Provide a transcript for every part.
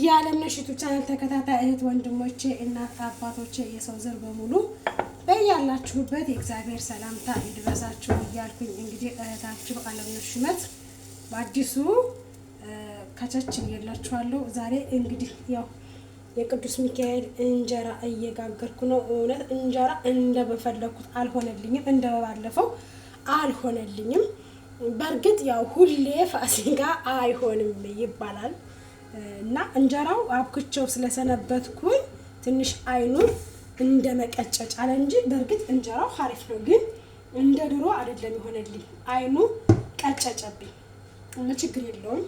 የዓለምነሽ ዩቲዩብ ቻናል ተከታታይ እህት ወንድሞቼ፣ እናት አባቶቼ፣ የሰው ዘር በሙሉ በያላችሁበት የእግዚአብሔር ሰላምታ ይድረሳችሁ እያልኩኝ እንግዲህ እህታችሁ ዓለምነሽ ሹመት በአዲሱ ከቸች እየላችኋለሁ። ዛሬ እንግዲህ ያው የቅዱስ ሚካኤል እንጀራ እየጋገርኩ ነው። እውነት እንጀራ እንደበፈለኩት አልሆነልኝም፣ እንደባለፈው አልሆነልኝም። በእርግጥ ያው ሁሌ ፋሲካ አይሆንም ይባላል እና እንጀራው አብክቸው ስለሰነበትኩኝ ትንሽ አይኑን እንደ መቀጨጭ አለ እንጂ በእርግጥ እንጀራው አሪፍ ነው። ግን እንደ ድሮ አይደለም ይሆነልኝ። አይኑ ቀጨጨብኝ። ችግር የለውም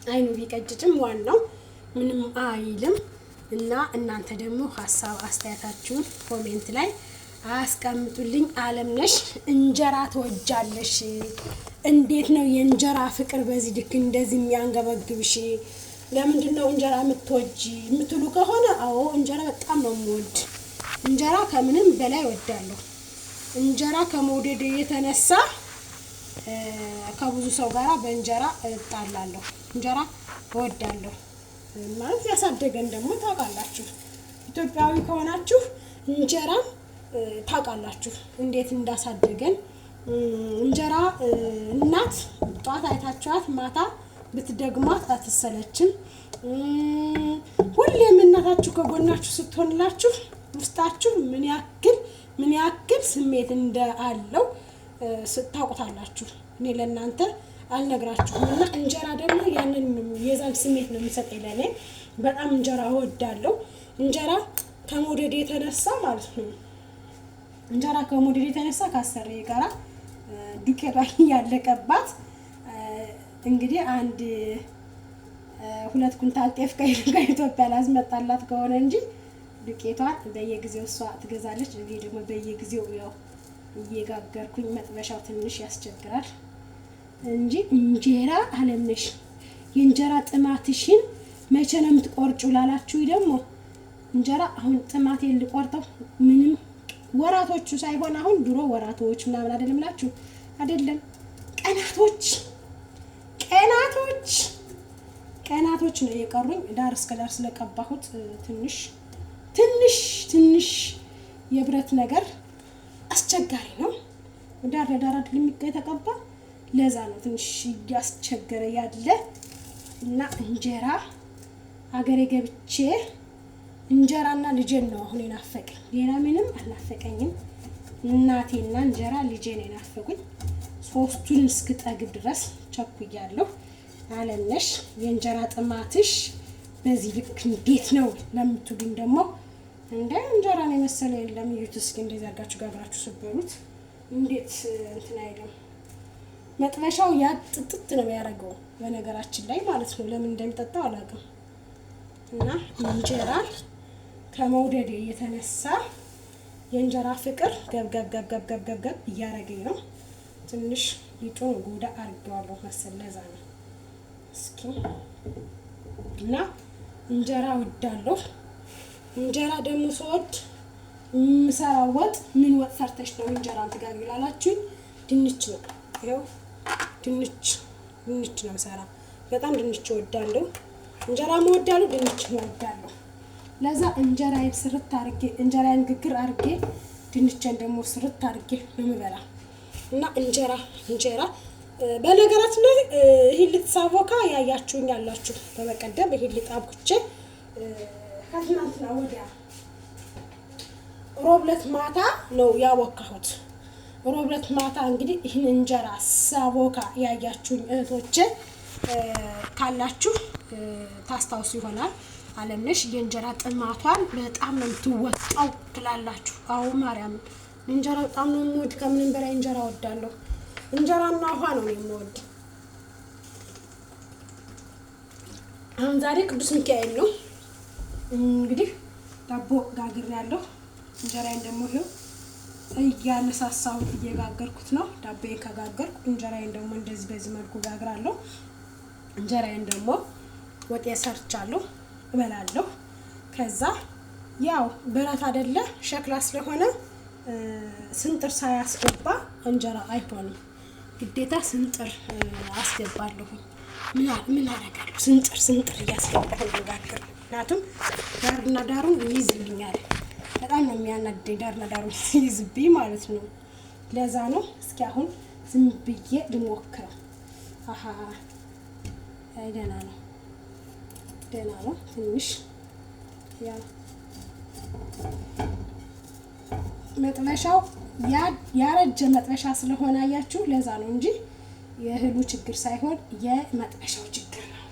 አይኑ ቢቀጭጭም ዋናው ምንም አይልም። እና እናንተ ደግሞ ሀሳብ አስተያየታችሁን ኮሜንት ላይ አስቀምጡልኝ። ዓለምነሽ እንጀራ ትወጃለሽ? እንዴት ነው የእንጀራ ፍቅር በዚህ ልክ እንደዚህ የሚያንገበግብሽ? ለምንድን ነው እንጀራ የምትወጂ የምትሉ ከሆነ አዎ እንጀራ በጣም ነው የምወድ። እንጀራ ከምንም በላይ እወዳለሁ። እንጀራ ከመውደድ የተነሳ ከብዙ ሰው ጋራ በእንጀራ እጣላለሁ። እንጀራ እወዳለሁ ማለት ያሳደገን ደግሞ ታውቃላችሁ። ኢትዮጵያዊ ከሆናችሁ እንጀራ ታውቃላችሁ እንዴት እንዳሳደገን። እንጀራ እናት ጧት አይታችኋት ማታ ብትደግሟት አትሰለችም። ሁሌም እናታችሁ ከጎናችሁ ስትሆንላችሁ ውስጣችሁ ምን ያክል ስሜት እንዳለው ታውቁታላችሁ። እኔ ለእናንተ አልነግራችሁም። እና እንጀራ ደግሞ ያንን የዛን ስሜት ነው የሚሰጠኝ። ለእኔ በጣም እንጀራ እወዳለሁ። እንጀራ ከመውደድ የተነሳ ማለት ነው እንጀራ ከመውደድ የተነሳ ካሰሬ ጋራ ዱቄቷ ያለቀባት እንግዲህ አንድ 2 ኩንታል ጤፍ ከኢትዮጵያ ላስመጣላት ከሆነ እንጂ ዱቄቷን በየጊዜው እሷ ትገዛለች። እኔ ደግሞ በየጊዜው ያው እየጋገርኩኝ መጥበሻው ትንሽ ያስቸግራል እንጂ እንጀራ ዓለምነሽ የእንጀራ ጥማትሽን መቼ ነው የምትቆርጪው ላላችሁ ደግሞ እንጀራ አሁን ጥማቴን ልቆርጠው ምንም ወራቶቹ ሳይሆን አሁን ድሮ ወራቶች ምናምን አይደለም ላችሁ አይደለም ቀናቶች ነው የቀሩኝ። ዳር እስከ ዳር ስለቀባሁት ትንሽ የብረት ነገር አስቸጋሪ ነው። ዳር ለዳር አይደለም የተቀባ ለዛ ነው ትንሽ ያስቸገረ ያለ እና እንጀራ አገሬ ገብቼ እንጀራና ልጄን ነው አሁን የናፈቀኝ። ሌላ ምንም አልናፈቀኝም። እናቴና እንጀራ ልጄ ነው የናፈቁኝ። ሶስቱን እስክጠግብ ድረስ ቸኩያለሁ። ዓለምነሽ የእንጀራ ጥማትሽ በዚህ ልክ እንዴት ነው ለምትሉኝ ደግሞ እንደ እንጀራ ነው የመሰለ የለም። እዩት እስኪ እንደዚህ አድርጋችሁ ጋግራችሁ ስትበሉት እንዴት እንትን አይደለም። መጥበሻው ያጥጥጥ ነው ያደረገው በነገራችን ላይ ማለት ነው። ለምን እንደሚጠጣው አላውቅም። እና እንጀራ ከመውደድ የተነሳ የእንጀራ ፍቅር ገብገብገብገብገብገብ እያደረገኝ ነው። ትንሽ ሊጡን ጎዳ አድርጌዋለሁ መሰል ለዛ ነው። እስኪ እና እንጀራ እወዳለሁ። እንጀራ ደግሞ ስወድ የምሰራው ወጥ ምን ወጥ ሰርተሽ ነው እንጀራ ትጋግሪው ላላችሁኝ ድንች ነው። ይኸው ድንች ነው የምሰራው። በጣም ድንች እወዳለሁ። እንጀራ እወዳለሁ፣ ድንች እወዳለሁ። ለዛ እንጀራዬን ስርት አድርጌ እንጀራዬን ግግር አድርጌ ድንቼን ደግሞ ስርት አድርጌ ነው የምበላው። እና እንጀራ በነገራችን ላይ ይሄን ልትሳቦካ ያያችሁኝ ያላችሁ በመቀደም ይሄን ልጣብኩቼ ከትናንትና ወዲያ ሮብለት ማታ ነው ያወካሁት። ሮብለት ማታ እንግዲህ ይሄን እንጀራ ሳቦካ ያያችሁኝ እህቶቼ ካላችሁ ታስታውሱ ይሆናል። ዓለምነሽ የእንጀራ ጥማቷን በጣም ነው የምትወጣው ትላላችሁ። አዎ ማርያም እንጀራ በጣም ነው የምወድ። ከምንም በላይ እንጀራ እወዳለሁ። እንጀራና ውሃ ነው የምወድ። አሁን ዛሬ ቅዱስ ሚካኤል ነው እንግዲህ ዳቦ ጋግሬያለሁ። እንጀራዬን ደግሞ ይኸው እያነሳሳሁት እየጋገርኩት ነው። ዳቦዬን ከጋገርኩ እንጀራዬን ደግሞ እንደዚህ በዚህ መልኩ ጋግራለሁ። እንጀራዬን ደግሞ ወጥ ሰርቻለሁ እበላለሁ። ከዛ ያው ብረት አይደለ ሸክላ ስለሆነ ስንጥር ሳያስገባ እንጀራ አይሆንም። ግዴታ ስንጥር አስገባለሁ። ምን አደርጋለሁ? ስንጥር እያስገባሁ ልጋግር ምክንያቱም ዳርና ዳሩን ይይዝልኛል። በጣም ነው የሚያናደኝ ዳርና ዳሩን ይይዝብኝ ማለት ነው። ለዛ ነው። እስኪ አሁን ዝም ብዬ ልሞክረው። አሃ ደህና ነው፣ ደህና ነው። ትንሽ ያ መጥበሻው ያረጀ መጥበሻ ስለሆነ አያችሁ፣ ለዛ ነው እንጂ የእህሉ ችግር ሳይሆን የመጥበሻው ችግር ነው።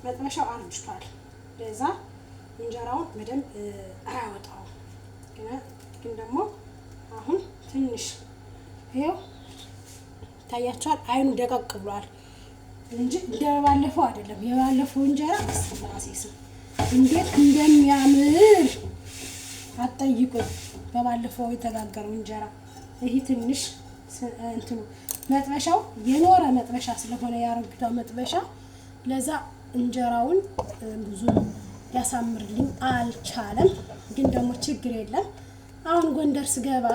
መጥበሻው አርጅቷል። ለዛ እንጀራውን በደንብ አያወጣውም። ግን ደግሞ አሁን ትንሽ ይኸው ታያችኋል፣ አይኑ ደቀቅ ብሏል እንጂ እንደባለፈው አይደለም። የባለፈው እንጀራ ስላሴስም እንዴት እንደሚያምር አትጠይቁኝ። በባለፈው የተጋገረው እንጀራ ይሄ ትንሽ እንትኑ መጥበሻው የኖረ መጥበሻ ስለሆነ ያረግታው መጥበሻ ለዛ እንጀራውን ብዙ ያሳምርልኝ አልቻለም። ግን ደግሞ ችግር የለም። አሁን ጎንደር ስገባ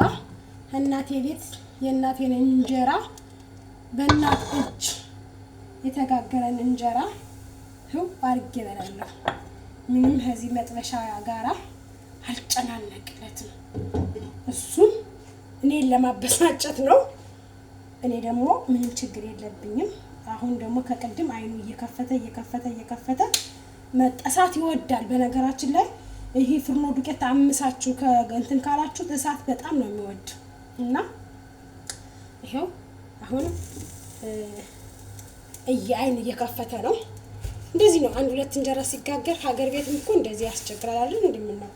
እናቴ ቤት የእናቴን እንጀራ በእናት እጅ የተጋገረን እንጀራ ህው አርጌ እበላለሁ። ምንም ከዚህ መጥበሻ ጋራ አልጨናነቅለትም። እሱም እኔን ለማበሳጨት ነው። እኔ ደግሞ ምንም ችግር የለብኝም። አሁን ደግሞ ከቅድም አይኑ እየከፈተ መጠሳት ይወዳል። በነገራችን ላይ ይሄ ፍርኖ ዱቄት አምሳችሁ ከእንትን ካላችሁ እሳት በጣም ነው የሚወድ እና ይሄው አሁን አይኑ እየከፈተ ነው። እንደዚህ ነው አንድ ሁለት እንጀራ ሲጋገር። ሀገር ቤትም እኮ እንደዚህ ያስቸግራል አይደል? እንደምነው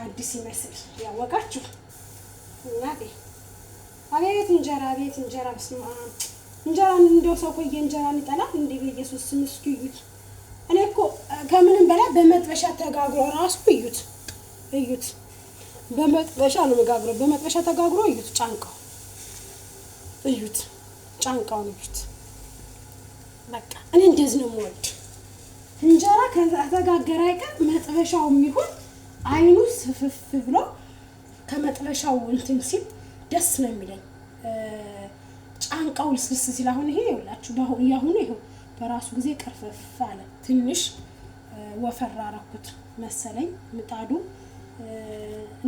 አዲስ ይመስል ያወቃችሁ እናቴ። አቤት እንጀራ፣ ቤት እንጀራ፣ በስመ አብ እንጀራ። እንደው ሰው ቆየ እንጀራን ይጠላል እንዴ? በኢየሱስ ስም እስኪ እዩት። እኔ እኮ ከምንም በላይ በመጥበሻ ተጋግሮ ራሱ እዩት። በመጥበሻ ነው መጋግሮ፣ በመጥበሻ ተጋግሮ እዩት። ጫንቃው እዩት፣ ጫንቃውን እዩት። በቃ እኔ እንደዚህ ነው የምወድ እንጀራ ከተጋገረ አይቀር መጥበሻው ይሁን አይኑ ስፍፍ ብሎ ከመጥበሻው እንትን ሲል ደስ ነው የሚለኝ። ጫንቃው ልስልስ ሲል አሁን ይሄ ይኸውላችሁ ያሁኑ ይሄው በራሱ ጊዜ ቀርፈፍ አለ። ትንሽ ወፈር አደረኩት መሰለኝ። ምጣዱ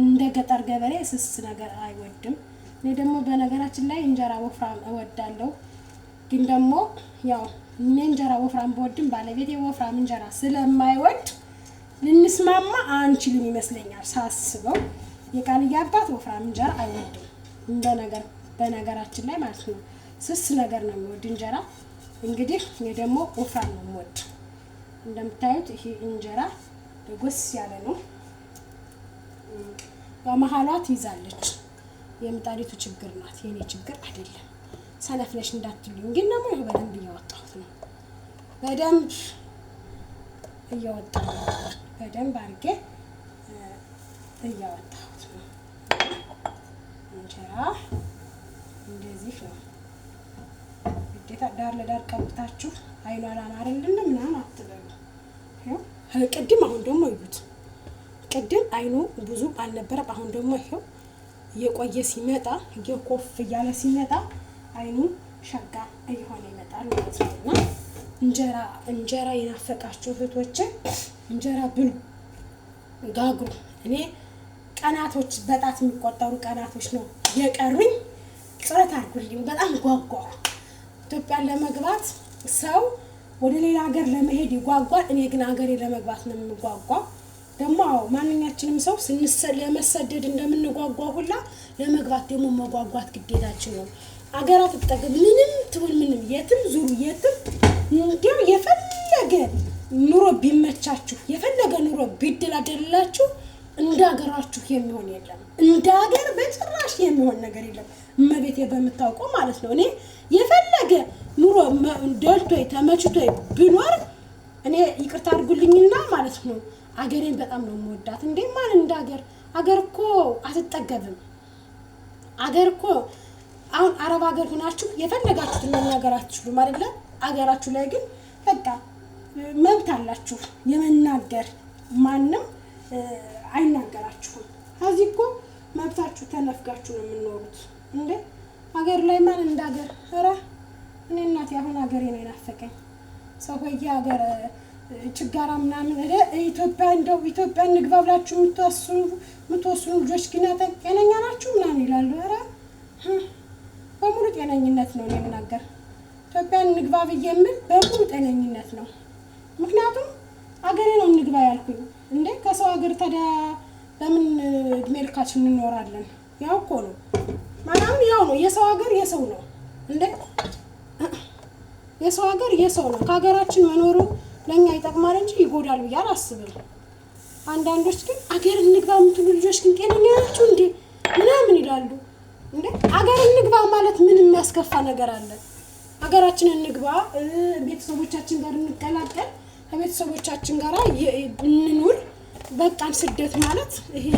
እንደ ገጠር ገበሬ ስስ ነገር አይወድም። እኔ ደግሞ በነገራችን ላይ እንጀራ ወፍራም እወዳለሁ። ግን ደግሞ ያው እኔ እንጀራ ወፍራም በወድም ባለቤቴ ወፍራም እንጀራ ስለማይወድ ልንስማማ አንችልም ይመስለኛል ሳስበው። የቃልዬ አባት ወፍራም እንጀራ አይወድም በነገራችን ላይ ማለት ነው። ስስ ነገር ነው የሚወድ እንጀራ። እንግዲህ እኔ ደግሞ ወፍራም ነው የምወድ። እንደምታዩት ይሄ እንጀራ ደጎስ ያለ ነው። በመሀሏ ትይዛለች። የምጣዲቱ ችግር ናት፣ የኔ ችግር አይደለም። ሰነፍ ነሽ እንዳትሉኝ። ግን ደግሞ ይሄ በደንብ እያወጣሁት ነው። በደንብ አድርጌ እያወጣሁት ነው። እንጀራ እንደዚህ ነው። ግዴታ ዳር ለዳር ቀብታችሁ አይኑ አላማረልን ምናምን አትበሉ። ቅድም አሁን ደግሞ እዩት። ቅድም አይኑ ብዙ አልነበረም። አሁን ደግሞ ይሄው እየቆየ ሲመጣ እየኮፍ እያለ ሲመጣ አይኑ ሸጋ እየሆነ ይመጣል ማለት ነው። እና እንጀራ የናፈቃችሁ እህቶቼ እንጀራ ብሉ፣ ጋግሩ። እኔ ቀናቶች በጣት የሚቆጠሩ ቀናቶች ነው የቀሩኝ። ጥረት አድርጉልኝ። በጣም ጓጓሁ። ኢትዮጵያን ለመግባት ሰው ወደ ሌላ ሀገር ለመሄድ ይጓጓል። እኔ ግን ሀገሬ ለመግባት ነው የምጓጓው። ደግሞ ማንኛችንም ሰው ለመሰደድ እንደምንጓጓ ሁላ ለመግባት ደግሞ መጓጓት ግዴታችን ነው። አገራት ተጠቅም ምንም ትሁን ምንም የትም ዙሩ የትም እንዲያው የፈለገ ኑሮ ቢመቻችሁ የፈለገ ኑሮ ቢደላደላችሁ እንደ ሀገራችሁ የሚሆን የለም። እንደ ሀገር በጭራሽ የሚሆን ነገር የለም። እመቤቴ በምታውቀው ማለት ነው። እኔ የፈለገ ኑሮ ደልቶይ ተመችቶይ ብኖር እኔ ይቅርታ አድርጉልኝና ማለት ነው አገሬን በጣም ነው የምወዳት። እንዴ ማን እንደ አገር እኮ አትጠገብም። አገር እኮ አሁን አረብ ሀገር ሆናችሁ የፈለጋችሁትን መናገር አትችሉም አይደለ? አገራችሁ ላይ ግን በቃ መብት አላችሁ የመናገር፣ ማንም አይናገራችሁም። ከዚህ እኮ መብታችሁ ተነፍጋችሁ ነው የምንኖሩት። እንዴ ሀገር ላይ ማን እንደ ሀገር? ኧረ እኔ እናቴ አሁን ሀገሬ ነው የናፈቀኝ። ሰው ሆዬ ሀገር ችጋራ ምናምን ኢትዮጵያ እንደው ኢትዮጵያ እንግባ ብላችሁ የምትወስኑ ልጆች ግን ጤነኛ ናችሁ ምናምን ይላሉ። ኧረ በሙሉ ጤነኝነት ነው እኔ የምናገር። ኢትዮጵያ እንግባ ብዬ የምል በሙሉ ጤነኝነት ነው። ምክንያቱም አገሬ ነው እንግባ ያልኩኝ እንዴ። ከሰው ሀገር ታዲያ በምን እድሜ ልካችን እንኖራለን? ያው እኮ ነው ማናምን ያው ነው። የሰው ሀገር የሰው ነው እንዴ። የሰው ሀገር የሰው ነው። ከሀገራችን መኖሩ ለኛ ይጠቅማል እንጂ ይጎዳል ብዬ አላስብም። አንዳንዶች ግን አገር እንግባ የምትሉ ልጆች ግን ጤነኛ ናችሁ እንዴ ምናምን ይላሉ። እንዴ አገር እንግባ ማለት ምን የሚያስከፋ ነገር አለ? ሀገራችንን እንግባ፣ ቤተሰቦቻችን ጋር እንቀላቀል፣ ከቤተሰቦቻችን ጋር እንኑር። በቃን ስደት ማለት ይሄ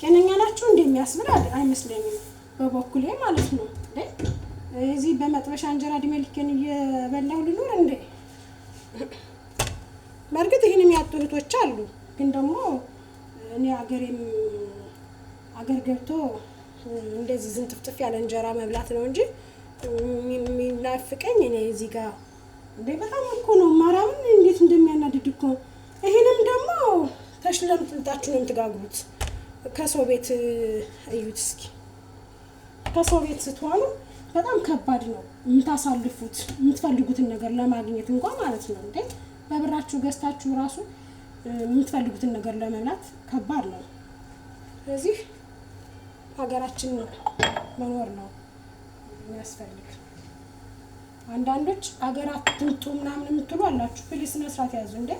ጤነኛ ናችሁ እንደሚያስብል አይመስለኝም በበኩሌ ማለት ነው። እዚህ በመጥበሻ እንጀራ እድሜ ልኬን እየበላሁ ልኑር እንዴ? በእርግጥ ይህን የሚያጡ እህቶች አሉ። ግን ደግሞ እኔ አገር ገብቶ እንደዚህ ዝንጥፍጥፍ ያለ እንጀራ መብላት ነው እንጂ የሚናፍቀኝ እኔ እዚህ ጋር እንዴ በጣም እኮ ነው ማርያምን እንዴት እንደሚያናድድ እኮ። ይሄንም ደግሞ ተሽለምጥልጣችሁ ነው የምትጋግሩት። ከሰው ቤት እዩት እስኪ። ከሰው ቤት ስትሆኑ በጣም ከባድ ነው የምታሳልፉት የምትፈልጉትን ነገር ለማግኘት እንኳን ማለት ነው እንዴ። በብራችሁ ገዝታችሁ ራሱ የምትፈልጉትን ነገር ለመብላት ከባድ ነው። ስለዚህ ሀገራችን መኖር ነው የሚያስፈልግ። አንዳንዶች ሀገራት ትምጡ ምናምን የምትሉ አላችሁ። ፕሊስ መስራት ያዙ እንዴ።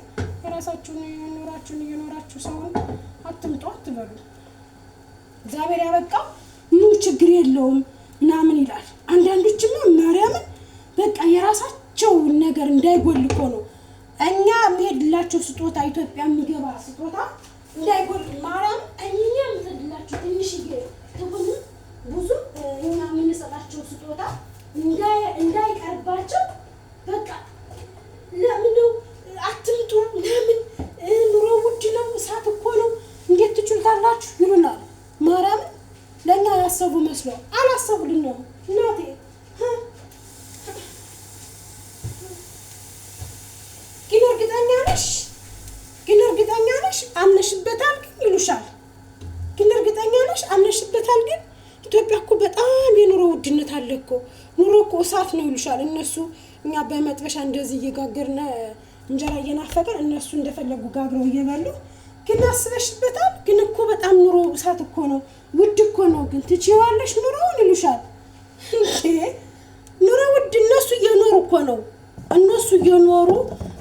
የራሳችሁን ኑራችሁን እየኖራችሁ ሰውን አትምጡ አትበሉ። እግዚአብሔር ያበቃው ችግር የለውም ምናምን ይላል። አንዳንዶችማ ማርያምን በቃ የራሳቸው ነገር እንዳይጎል እኮ ነው እኛ የሚሄድላቸው ስጦታ ኢትዮጵያ የሚገባ ስጦታ እንዳይጎል ማርያም እኛ የምንሄድላቸው ትንሽዬ ትሁን ብዙ እኛ የምንሰጣቸው ስጦታ እንዳይቀርባቸው በቃ ለምን አትምጡ ለምን ኑሮ ውድ ነው እሳት እኮ ነው እንዴት ትችሉታላችሁ ይሉናል። ማርያምን ለኛ ያሰቡ መስለው አላሰቡልን ነው እናቴ። ግን እርግጠኛ ነሽ አምነሽበታል ግን ይሉሻል። ግን እርግጠኛ ነሽ አምነሽበታል ግን ኢትዮጵያ እኮ በጣም የኑሮ ውድነት አለ እኮ ኑሮ እኮ እሳት ነው ይሉሻል እነሱ። እኛ በመጥበሻ እንደዚህ እየጋገርን እንጀራ እየናፈቀን እነሱ እንደፈለጉ ጋግረው እየበሉ ግን አስበሽበታል ግን እኮ በጣም ኑሮ እሳት እኮ ነው ውድ እኮ ነው ግን ትችይዋለሽ ኑሮውን ይሉሻል። ኑሮ ውድ እነሱ እየኖሩ እኮ ነው እነሱ እየኖሩ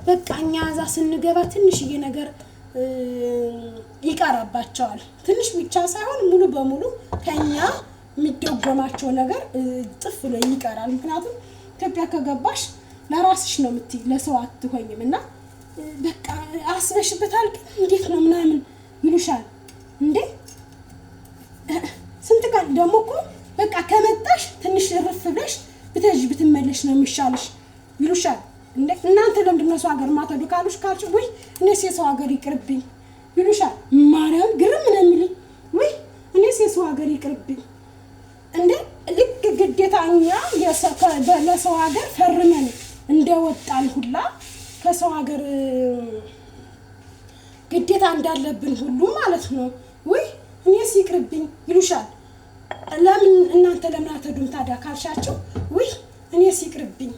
በቃ እኛ እዛ ስንገባ ትንሽዬ ነገር ይቀራባቸዋል። ትንሽ ብቻ ሳይሆን ሙሉ በሙሉ ከኛ የሚደጎማቸው ነገር ጥፍ ብሎ ይቀራል። ምክንያቱም ኢትዮጵያ ከገባሽ ለራስሽ ነው የምትይ ለሰው አትሆኝም። እና በቃ አስበሽበታል ግን እንዴት ነው ምናምን ይሉሻል እንዴ። ስንት ቀን ደግሞ እኮ በቃ ከመጣሽ ትንሽ እርፍ ብለሽ ብትመለሽ ነው የሚሻልሽ ይሉሻል እንዴ። እናንተ ለምንድን ነው ሰው ሀገር ማተዱ ካልሽ ወይ እኔስ የሰው ሀገር ይቅርብኝ ይሉሻል። ማርያም ግርም ነው የሚልኝ ወይ እኔስ የሰው ሀገር ይቅርብኝ እንዴ። ልክ ግዴታኛ ለሰው ሀገር ፈርመን እንደወጣን ሁላ ከሰው ሀገር ግዴታ እንዳለብን ሁሉ ማለት ነው። ወይ እኔስ ይቅርብኝ ይሉሻል። ለምን እናንተ ለምን አትሄዱም ታዲያ ካልሻቸው ወይ እኔስ ይቅርብኝ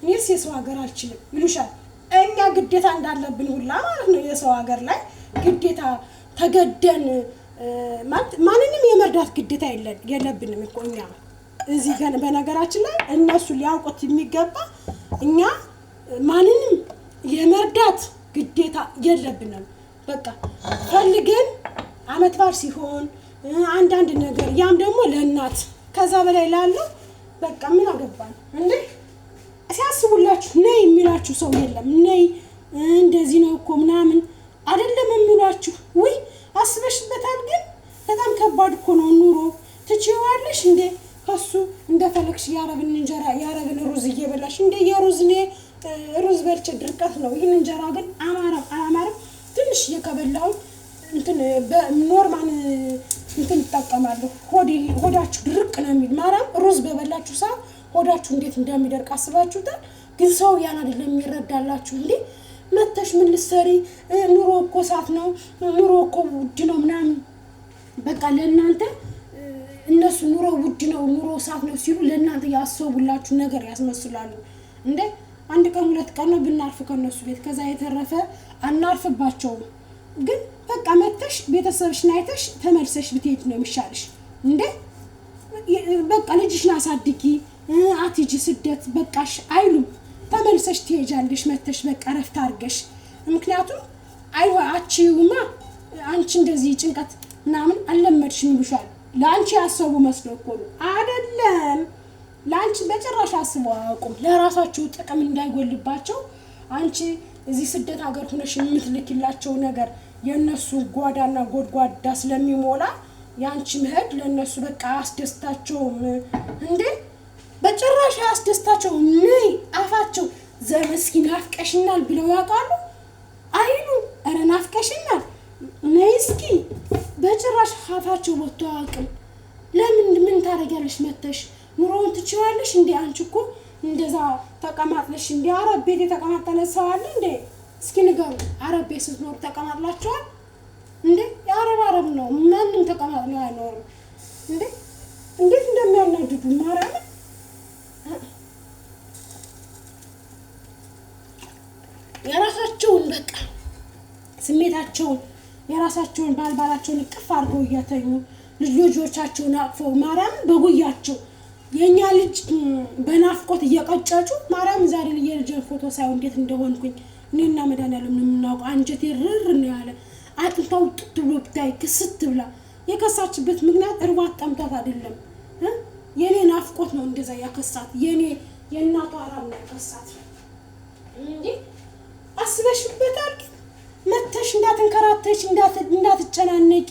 እኔስ የሰው ሀገር አልችልም ይሉሻል። እኛ ግዴታ እንዳለብን ሁላ ማለት ነው የሰው ሀገር ላይ ግዴታ ተገደን ማንንም የመርዳት ግዴታ የለብንም እኮ እኛ እዚህ ጋር። በነገራችን ላይ እነሱ ሊያውቁት የሚገባ እኛ ማንንም የመርዳት ግዴታ የለብንም። በቃ ፈልገን አመት በዓል ሲሆን አንዳንድ ነገር ያም ደግሞ ለእናት ከዛ በላይ ላለው በቃ ምን አገባን እንዴ። ሲያስቡላችሁ ነይ የሚላችሁ ሰው የለም። ነይ እንደዚህ ነው እኮ ምናምን አይደለም የሚሏችሁ። ወይ አስበሽበታል ግን በጣም ከባድ እኮ ነው ኑሮ። ትችይዋለሽ እንዴ ከሱ እንደፈለግሽ ያረብን እንጀራ ያረብን ሩዝ እየበላሽ እንዴ። የሩዝ ሩዝ በልቼ ድርቀት ነው። ይህን እንጀራ ግን አማረም ትንሽ እየከበላሁ እንትን በኖርማል እንትን እጠቀማለሁ። ሆዳችሁ ድርቅ ነው የሚል ማርያም ሩዝ በበላችሁ ሰዓት ሆዳችሁ እንዴት እንደሚደርቅ አስባችሁታል? ግን ሰው ያን አይደለም የሚረዳላችሁ። እንዴ መተሽ ምን ልትሰሪ? ኑሮ እኮ እሳት ነው፣ ኑሮ እኮ ውድ ነው ምናምን። በቃ ለእናንተ እነሱ ኑሮ ውድ ነው፣ ኑሮ እሳት ነው ሲሉ ለእናንተ ያሰቡላችሁ ነገር ያስመስላሉ። እንዴ አንድ ቀን 2 ቀን ነው ብናርፍ ከነሱ ቤት፣ ከዛ የተረፈ አናርፍባቸውም። ግን በቃ መተሽ ቤተሰብሽን አይተሽ ተመልሰሽ ብትሄድ ነው የሚሻልሽ። እንዴ በቃ ልጅሽን አሳድጊ፣ አትሂጂ ስደት በቃሽ አይሉም። ተመልሰሽ ትሄጃለሽ መተሽ በቃ ረፍት አድርገሽ። ምክንያቱም አቺውማ አንቺ እንደዚህ ጭንቀት ምናምን አልለመድሽም ይሉሻል። ለአንቺ ያሰቡ መስሎ እኮ ነው አይደለም። ለአንቺ በጭራሽ አስበው አያውቁም። ለራሳቸው ጥቅም እንዳይጎልባቸው አንቺ እዚህ ስደት ሀገር ሆነሽ የምትልኪላቸው ነገር የነሱ ጓዳና ጎድጓዳ ስለሚሞላ ያንቺ መሄድ ለነሱ በቃ አስደስታቸውም። እንዴ በጭራሽ አስደስታቸውም። ነይ አፋቸው ዘመስኪ ናፍቀሽናል ብለው ያውቃሉ አይሉ? ኧረ ናፍቀሽናል ነይ እስኪ በጭራሽ አፋቸው ወጥቶ አያውቅም። ለምን ምን ታደርጊያለሽ መተሽ? ኑሮውን ትችያለሽ እንዴ? አንቺ እኮ እንደዛ ተቀማጥለሽ እንዴ? አረብ ቤት የተቀማጠለ ሰው አለ እንዴ? እስኪ ንገሩ። አረብ ቤት ስትኖር ተቀማጥላችኋል እንዴ? የአረብ ነው፣ ማንም ተቀማጥሎ አይኖርም እንዴ? እንዴት እንደሚያናድዱ ማርያም። የራሳቸውን በቃ ስሜታቸውን የራሳቸውን ባልባላቸውን እቅፍ አድርገው እያተኙ ልጆቻቸውን አቅፈው ማርያም በጉያቸው የኛ ልጅ በናፍቆት እየቀጨጩ ማርያም። ዛሬ የልጅን ፎቶ ሳይሆን እንዴት እንደሆንኩኝ እኔና መድኃኒዓለም ነው የምናውቀው። አንጀቴ ርር ነው ያለ። አጥንታው ጥጥ ብሎ ብታይ ክስት ብላ የከሳችበት ምክንያት እርቧት ጠምቷት አይደለም። የኔ ናፍቆት ነው እንደዛ ያከሳት። የእናቷ አራም ነው ያከሳት። እንዴ አስበሽበታል? ግን መተሽ እንዳትንከራተሽ እንዳትጨናነቂ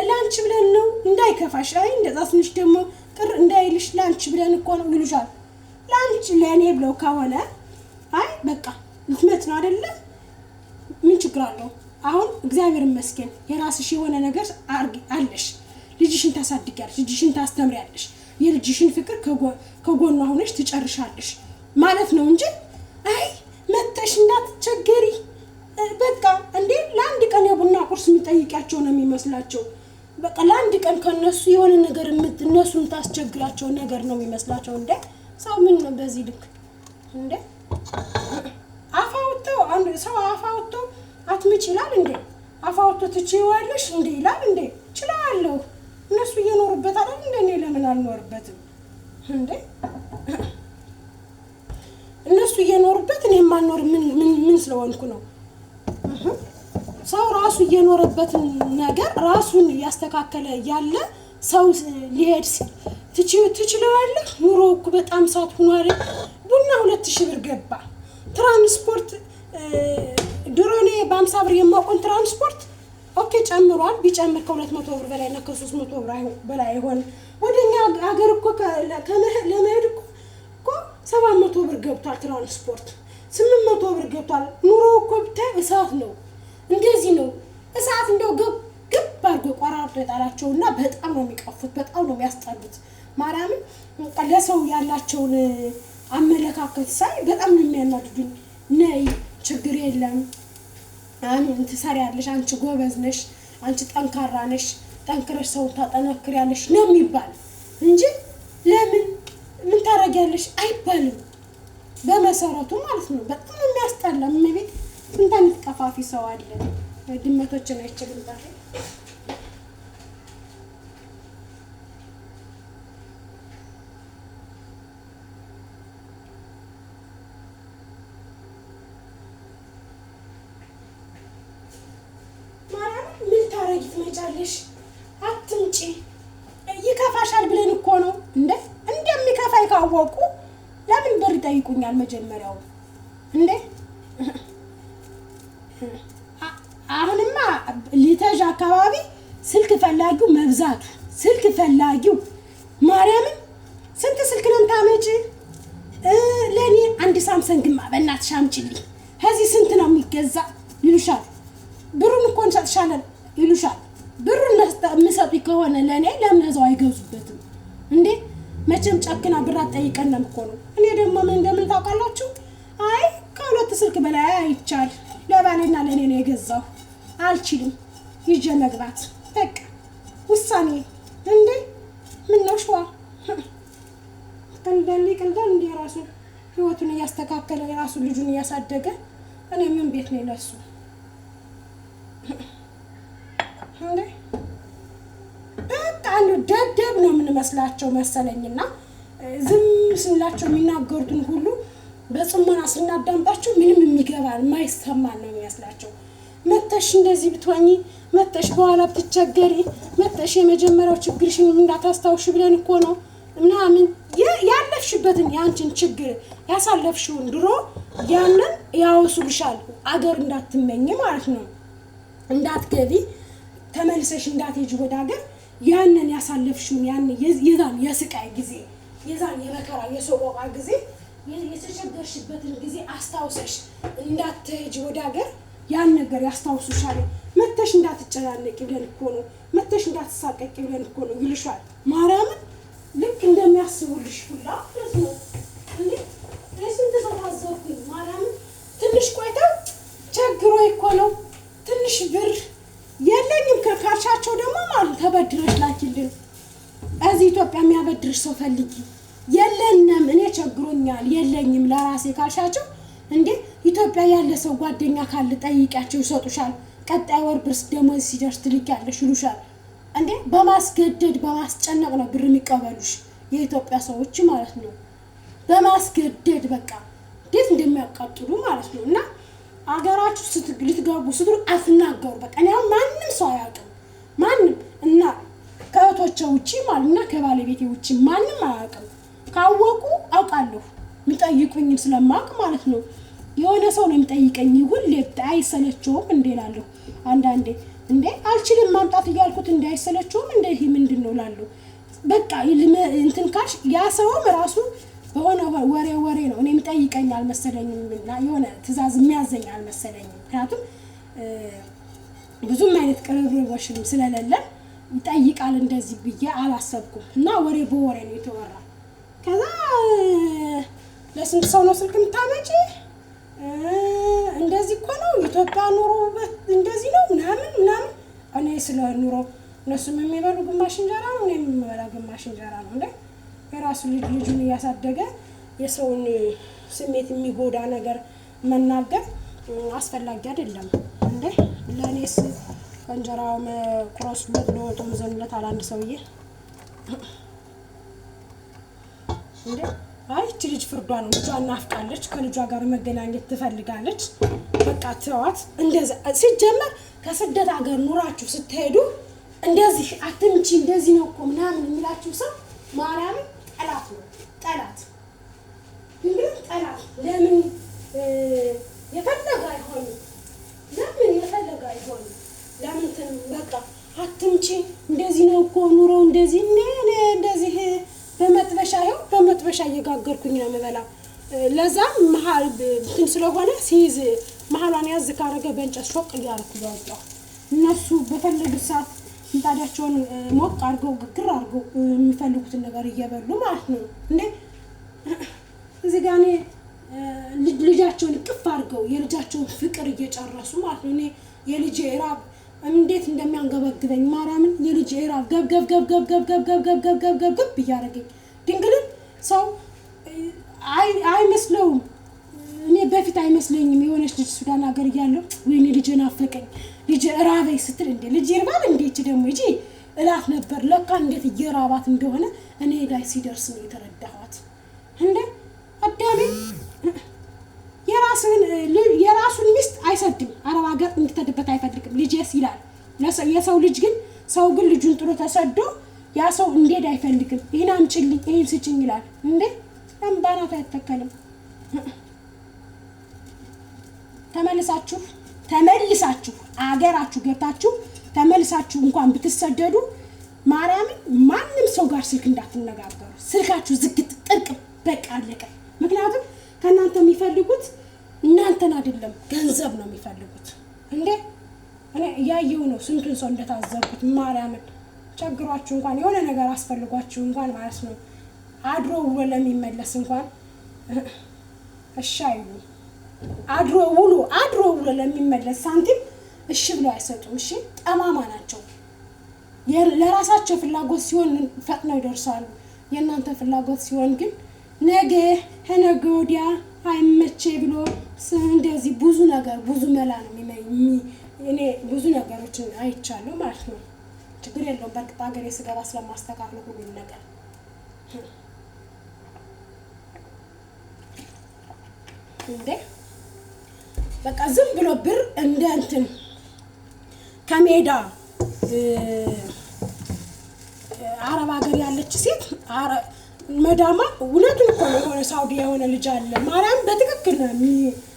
ለአንቺ ብለን ነው እንዳይከፋሽ። አይ እንደዛ ስንሽ ደግሞ ቅር እንዳይልሽ ለአንቺ ብለን እኮ ነው ይሉሻል። ለአንቺ ለእኔ ብለው ከሆነ አይ በቃ ልትመት ነው አይደለ? ምን ችግር አለው? አሁን እግዚአብሔር ይመስገን የራስሽ የሆነ ነገር አለሽ። ልጅሽን ታሳድጊያለሽ፣ ልጅሽን ታስተምሪያለሽ፣ የልጅሽን ፍቅር ከጎኗ ሆነሽ ትጨርሻለሽ ማለት ነው እንጂ አይ መተሽ እንዳትቸገሪ በቃ እንዴ ለአንድ ቀን የቡና ቁርስ የሚጠይቂያቸው ነው የሚመስላቸው። በቃ ለአንድ ቀን ከነሱ የሆነ ነገር እነሱን ታስቸግራቸው ነገር ነው የሚመስላቸው። እንዴ ሰው ምን ነው በዚህ ልክ እንዴ? አፋውተው አንድ ሰው አፋውተው አትምጭ ይላል እንዴ? አፋውተው ትችይዋለሽ እንዴ ይላል እንዴ? እችላለሁ። እነሱ እየኖሩበት አይደል እንዴ? እኔ ለምን አልኖርበትም እንዴ? እነሱ እየኖሩበት እኔ ማልኖር ምን ስለሆንኩ ነው? ሰው ራሱ እየኖረበትን ነገር ራሱን ያስተካከለ ያለ ሰው ሊሄድ ሲል ትችለዋለህ። ኑሮ እኮ በጣም ሳት ሆኗል። ቡና 2000 ብር ገባ። ትራንስፖርት ድሮኔ በ50 ብር የማቆን ትራንስፖርት ኦኬ ጨምሯል። ቢጨምር ከ200 ብር በላይ እና ከ300 ብር በላይ አይሆን። ወደኛ ሀገር እኮ ለመሄድ እኮ 700 ብር ገብቷል። ትራንስፖርት 800 ብር ገብቷል። ኑሮ እኮ ብታይ እሳት ነው። እንደዚህ ነው እሳት። እንደው ግብ አድርጎ ቆራርጦ የጣላቸውና በጣም ነው የሚቀፉት፣ በጣም ነው የሚያስጠሉት። ማርያምን ለሰው ያላቸውን አመለካከት ሳይ በጣም ነው የሚያናድዱኝ። ነይ ችግር የለም አንቺ ትሰሪያለሽ፣ አንቺ ጎበዝ ነሽ፣ አንቺ ጠንካራ ነሽ፣ ጠንክረሽ ሰው ታጠነክሪያለሽ ነው የሚባል እንጂ ለምን ምን ታረጊያለሽ አይባልም። በመሰረቱ ማለት ነው በጣም ነው የሚያስጠላ። ቤት ስንት አይነት ቀፋፊ ሰው አለ። ድመቶችን አይችልም ዛሬ ትመጫለሽ። አትምጪ ይከፋሻል ብለን እኮ ነው እንዴ? እንደሚከፋይ ካወቁ ለምን ብር ይጠይቁኛል መጀመሪያው እንዴ? አሁንማ ሊተጅ አካባቢ ስልክ ፈላጊው መብዛቱ ስልክ ፈላጊው ማርያምን ስንት ስልክ ነው ታመጪ? ለኔ አንድ ሳምሰንግማ በእናትሽ አምጪልኝ። ከዚህ ስንት ነው የሚገዛ ይሉሻል። ብሩን እኮ እንሰጥሻለን ይሉሻል። ብሩን መስጠት ከሆነ ለኔ ለምን እዛው አይገዙበትም እንዴ? መቼም ጨክና ብር አትጠይቀንም እኮ ነው። እኔ ደግሞ ምን እንደምን ታውቃላችሁ? ነው የገዛው አልችልም ይዤ መግባት በቃ ውሳኔ እንዴ ምን ነው ሸዋ ቀልዳል እንዴ ራሱ ህይወቱን እያስተካከለ የራሱ ልጁን እያሳደገ እኔ ምን ቤት ነው ለሱ እንዴ በቃ ደደብ ነው የምንመስላቸው መሰለኝና ዝም ስንላቸው የሚናገሩትን ሁሉ በጽሞና ስናዳምጣቸው ምንም የሚገባን የማይሰማን ነው የሚመስላቸው። መተሽ እንደዚህ ብትወኚ መተሽ በኋላ ብትቸገሪ መተሽ የመጀመሪያው ችግርሽን እንዳታስታውሽ ብለን እኮ ነው ምናምን ያለፍሽበትን ያንቺን ችግር ያሳለፍሽውን ድሮ ያንን ያወሱልሻል። አገር እንዳትመኝ ማለት ነው እንዳትገቢ ተመልሰሽ እንዳትሄጂ ወደ አገር ያንን ያሳለፍሽውን ያን የዛን የስቃይ ጊዜ የዛን የመከራ የሰቆቃ ጊዜ የተቸገርሽበትን ጊዜ አስታውሰሽ እንዳትሄጂ ወደ አገር ያን ነገር ያስታውሱሻል። መተሽ እንዳትጨናነቂ ብለን እኮ ነው መተሽ እንዳትሳቀቂ ብለን እኮ ነው ይልሻል። ማርያምን ልክ እንደሚያስቡልሽ ሁላ ነው እንዴ ስንት ሰው ታዘብኩኝ። ማርያምን ትንሽ ቆይተው ቸግሮ እኮ ነው ትንሽ ብር የለኝም ካልሻቸው ደግሞ ማለት ተበድረሽ ላኪልን እዚህ ኢትዮጵያ የሚያበድርሽ ሰው ፈልጊ የለንም እኔ ቸግሮኛል የለኝም ለራሴ ካልሻቸው እንዴ ኢትዮጵያ ያለ ሰው ጓደኛ ካለ ጠይቂያቸው ይሰጡሻል። ቀጣይ ወር ብርስ ደሞዝ ሲደርስ ትልኪያለሽ ይሉሻል። እንዴ በማስገደድ በማስጨነቅ ነው ብር የሚቀበሉሽ የኢትዮጵያ ሰዎች ማለት ነው። በማስገደድ በቃ እንዴት እንደሚያቃጥሉ ማለት ነው። እና አገራችሁ ልትገቡ ስትሉ አትናገሩ። በቃ እኔ አሁን ማንም ሰው አያውቅም ማንም እና ከእህቶቼ ውጪ ማለትና ከባለቤቴ ውጪ ማንም አያውቅም። ካወቁ አውቃለሁ የሚጠይቁኝም ስለማውቅ ማለት ነው። የሆነ ሰው ነው የሚጠይቀኝ ሁሌ አይሰለቸውም እንዴ እላለሁ አንዳንዴ እንዴ አልችልም ማምጣት እያልኩት እንዴ አይሰለቸውም እንዴ ይሄ ምንድነው እላለሁ። በቃ እንትን ካልሽ ያ ሰውም ራሱ በሆነ ወሬ ነው እኔ የሚጠይቀኝ አልመሰለኝም እና የሆነ ትዕዛዝ የሚያዘኝ አልመሰለኝም። ምክንያቱም ብዙም አይነት ቅርርቦሽም ስለሌለ ይጠይቃል እንደዚህ ብዬ አላሰብኩም እና ወሬ በወሬ ነው የተወራ። ከዛ ለስንት ሰው ነው ስልክ የምታመጪ እንደዚህ እኮ ነው ኢትዮጵያ ኑሮ እንደዚህ ነው ምናምን እኔ ስለ ኑሮ እነሱም የሚበሉ ግማሽ እንጀራ ነው እኔም የምበላ ግማሽ እንጀራ ነው እንዴ። የራሱ ልጁን እያሳደገ የሰውን ስሜት የሚጎዳ ነገር መናገር አስፈላጊ አይደለም እንዴ። ለኔስ እንጀራው መቁረስ ለወጡ መዘንለት አንድ ሰውዬ እንዴ አይ እቺ ልጅ ፍርዷ ነው ልጇን ናፍቃለች ከልጇ ጋር መገናኘት ትፈልጋለች። በቃ ተዋት። እንደዛ ሲጀመር ከስደት ሀገር ኑራችሁ ስትሄዱ እንደዚህ አትምጪ እንደዚህ ነው እኮ ምናምን የሚላችሁ ሰው ማርያም ጠላት ነው ጠላት እንግዲህ ጠላት ለምን የፈለገ አይሆንም ለምን የፈለገ አይሆንም ለምን በቃ አትምጪ እንደዚህ ነው እኮ ኑሮ እንደዚህ እንደዚህ በመጥበሻ ይኸው በመጥበሻ እየጋገርኩኝ ነው የምበላው። ለዛም መሀል እንትን ስለሆነ ሲይዝ መሀሏን ያዝ ካረገ በእንጨት ሾቅ እያደረኩ ባወጣሁ እነሱ በፈለጉት ሰዓት ምጣዳቸውን ሞቅ አድርገው ግግር አድርገው የሚፈልጉትን ነገር እየበሉ ማለት ነው እንዴ። እዚህ ጋር እኔ ልጃቸውን እቅፍ አድርገው የልጃቸውን ፍቅር እየጨረሱ ማለት ነው። እኔ የልጄ ራብ እንዴት እንደሚያንገበግበኝ ማርያምን የልጄ ራብ ገብ እያደረገኝ ድንግልን ሰው አይመስለውም። እኔ በፊት አይመስለኝም የሆነች ልጅ ሱዳን ሀገር እያለሁ ወይኔ ልጄ ናፈቀኝ ልጄ ራበኝ ስትል እንዴ ልጄ ይርባል እንዴት ደግሞ እጂ እላት ነበር። ለካ እንዴት እየራባት እንደሆነ እኔ ላይ ሲደርስ ነው የተረዳኋት። እንዴ አዳሜ የራሱን ሚስት አይሰድም አረብ ሀገር እንድትሄድበት አይፈልግም ልጄስ ይላል። የሰው ልጅ ግን ሰው ግን ልጁን ጥሎ ተሰዶ ያ ሰው እንዴት አይፈልግም ይሄን አምጪልኝ ይሄን ስጭኝ ይላል። እንዴ ለምባናት አይተከልም። ተመልሳችሁ አገራችሁ ገብታችሁ ተመልሳችሁ እንኳን ብትሰደዱ ማርያምን ማንም ሰው ጋር ስልክ እንዳትነጋገሩ። ስልካችሁ ዝግት ጥርቅ በቃ አለቀ። ምክንያቱም ከእናንተ የሚፈልጉት እናንተን አይደለም ገንዘብ ነው የሚፈልጉት። እንዴ እኔ ያየው ነው ስንቱን ሰው እንደታዘብኩት ማርያምን ቸግሯችሁ እንኳን የሆነ ነገር አስፈልጓችሁ እንኳን ማለት ነው አድሮ ለሚመለስ እንኳን እሺ አይሉ አድሮ ውሎ ለሚመለስ ሳንቲም እሺ ብለው አይሰጡም። እሺ ጠማማ ናቸው። ለራሳቸው ፍላጎት ሲሆን ፈጥነው ይደርሳሉ። የእናንተ ፍላጎት ሲሆን ግን ነገ ከነገ ወዲያ አይመቼ ብሎ እንደዚህ ብዙ መላ ነው እኔ ብዙ ነገሮችን አይቻለሁ ማለት ነው። ችግር የለውም። በእርግጥ ሀገሬ ስገባ ስለማስተካክለው ሁሉን ነገር እንዴ በቃ ዝም ብሎ ብር እንደ እንትን ከሜዳ አረብ ሀገር ያለች ሴት መዳማ እውነቱን እኮ ነው። የሆነ ሳውዲ የሆነ ልጅ አለ ማርያም በትክክል ነው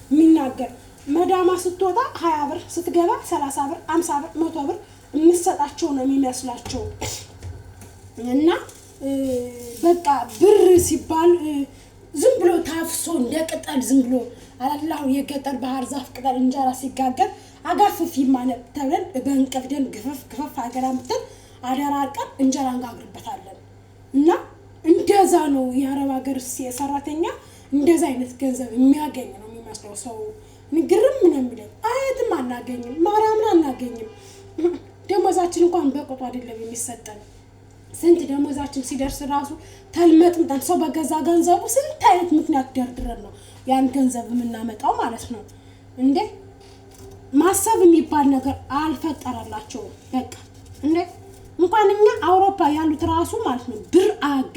የሚናገር። መዳማ ስትወጣ 20 ብር ስትገባ 30 ብር 50 ብር 100 ብር የምትሰጣቸው ነው የሚመስላቸው። እና በቃ ብር ሲባል ዝም ብሎ ታፍሶ እንደ ቅጠል ዝም ብሎ አላላሁ የገጠር ባህር ዛፍ ቅጠል እንጀራ ሲጋገር አጋፍፊ ማለት ተብለን በእንቅፍደን ግፈፍ አገራ ምጥል አደራርቀን እንጀራ እንጋግርበታለን። እና እንደዛ ነው የአረብ ሀገር ሰራተኛ እንደዛ አይነት ገንዘብ የሚያገኝ ነው የሚመስለው ሰው። ንግርም ምን የሚለው አየትም አናገኝም፣ ማርያምን አናገኝም። ደሞዛችን እንኳን በቁጡ አይደለም የሚሰጠን። ስንት ደሞዛችን ሲደርስ ራሱ ተልመጥምጠን ሰው በገዛ ገንዘቡ ስንት አይነት ምክንያት ደርድረን ነው ያን ገንዘብ የምናመጣው ማለት ነው። እንዴ ማሰብ የሚባል ነገር አልፈጠረላቸውም። በቃ እንዴ እንኳን እኛ አውሮፓ ያሉት ራሱ ማለት ነው ብር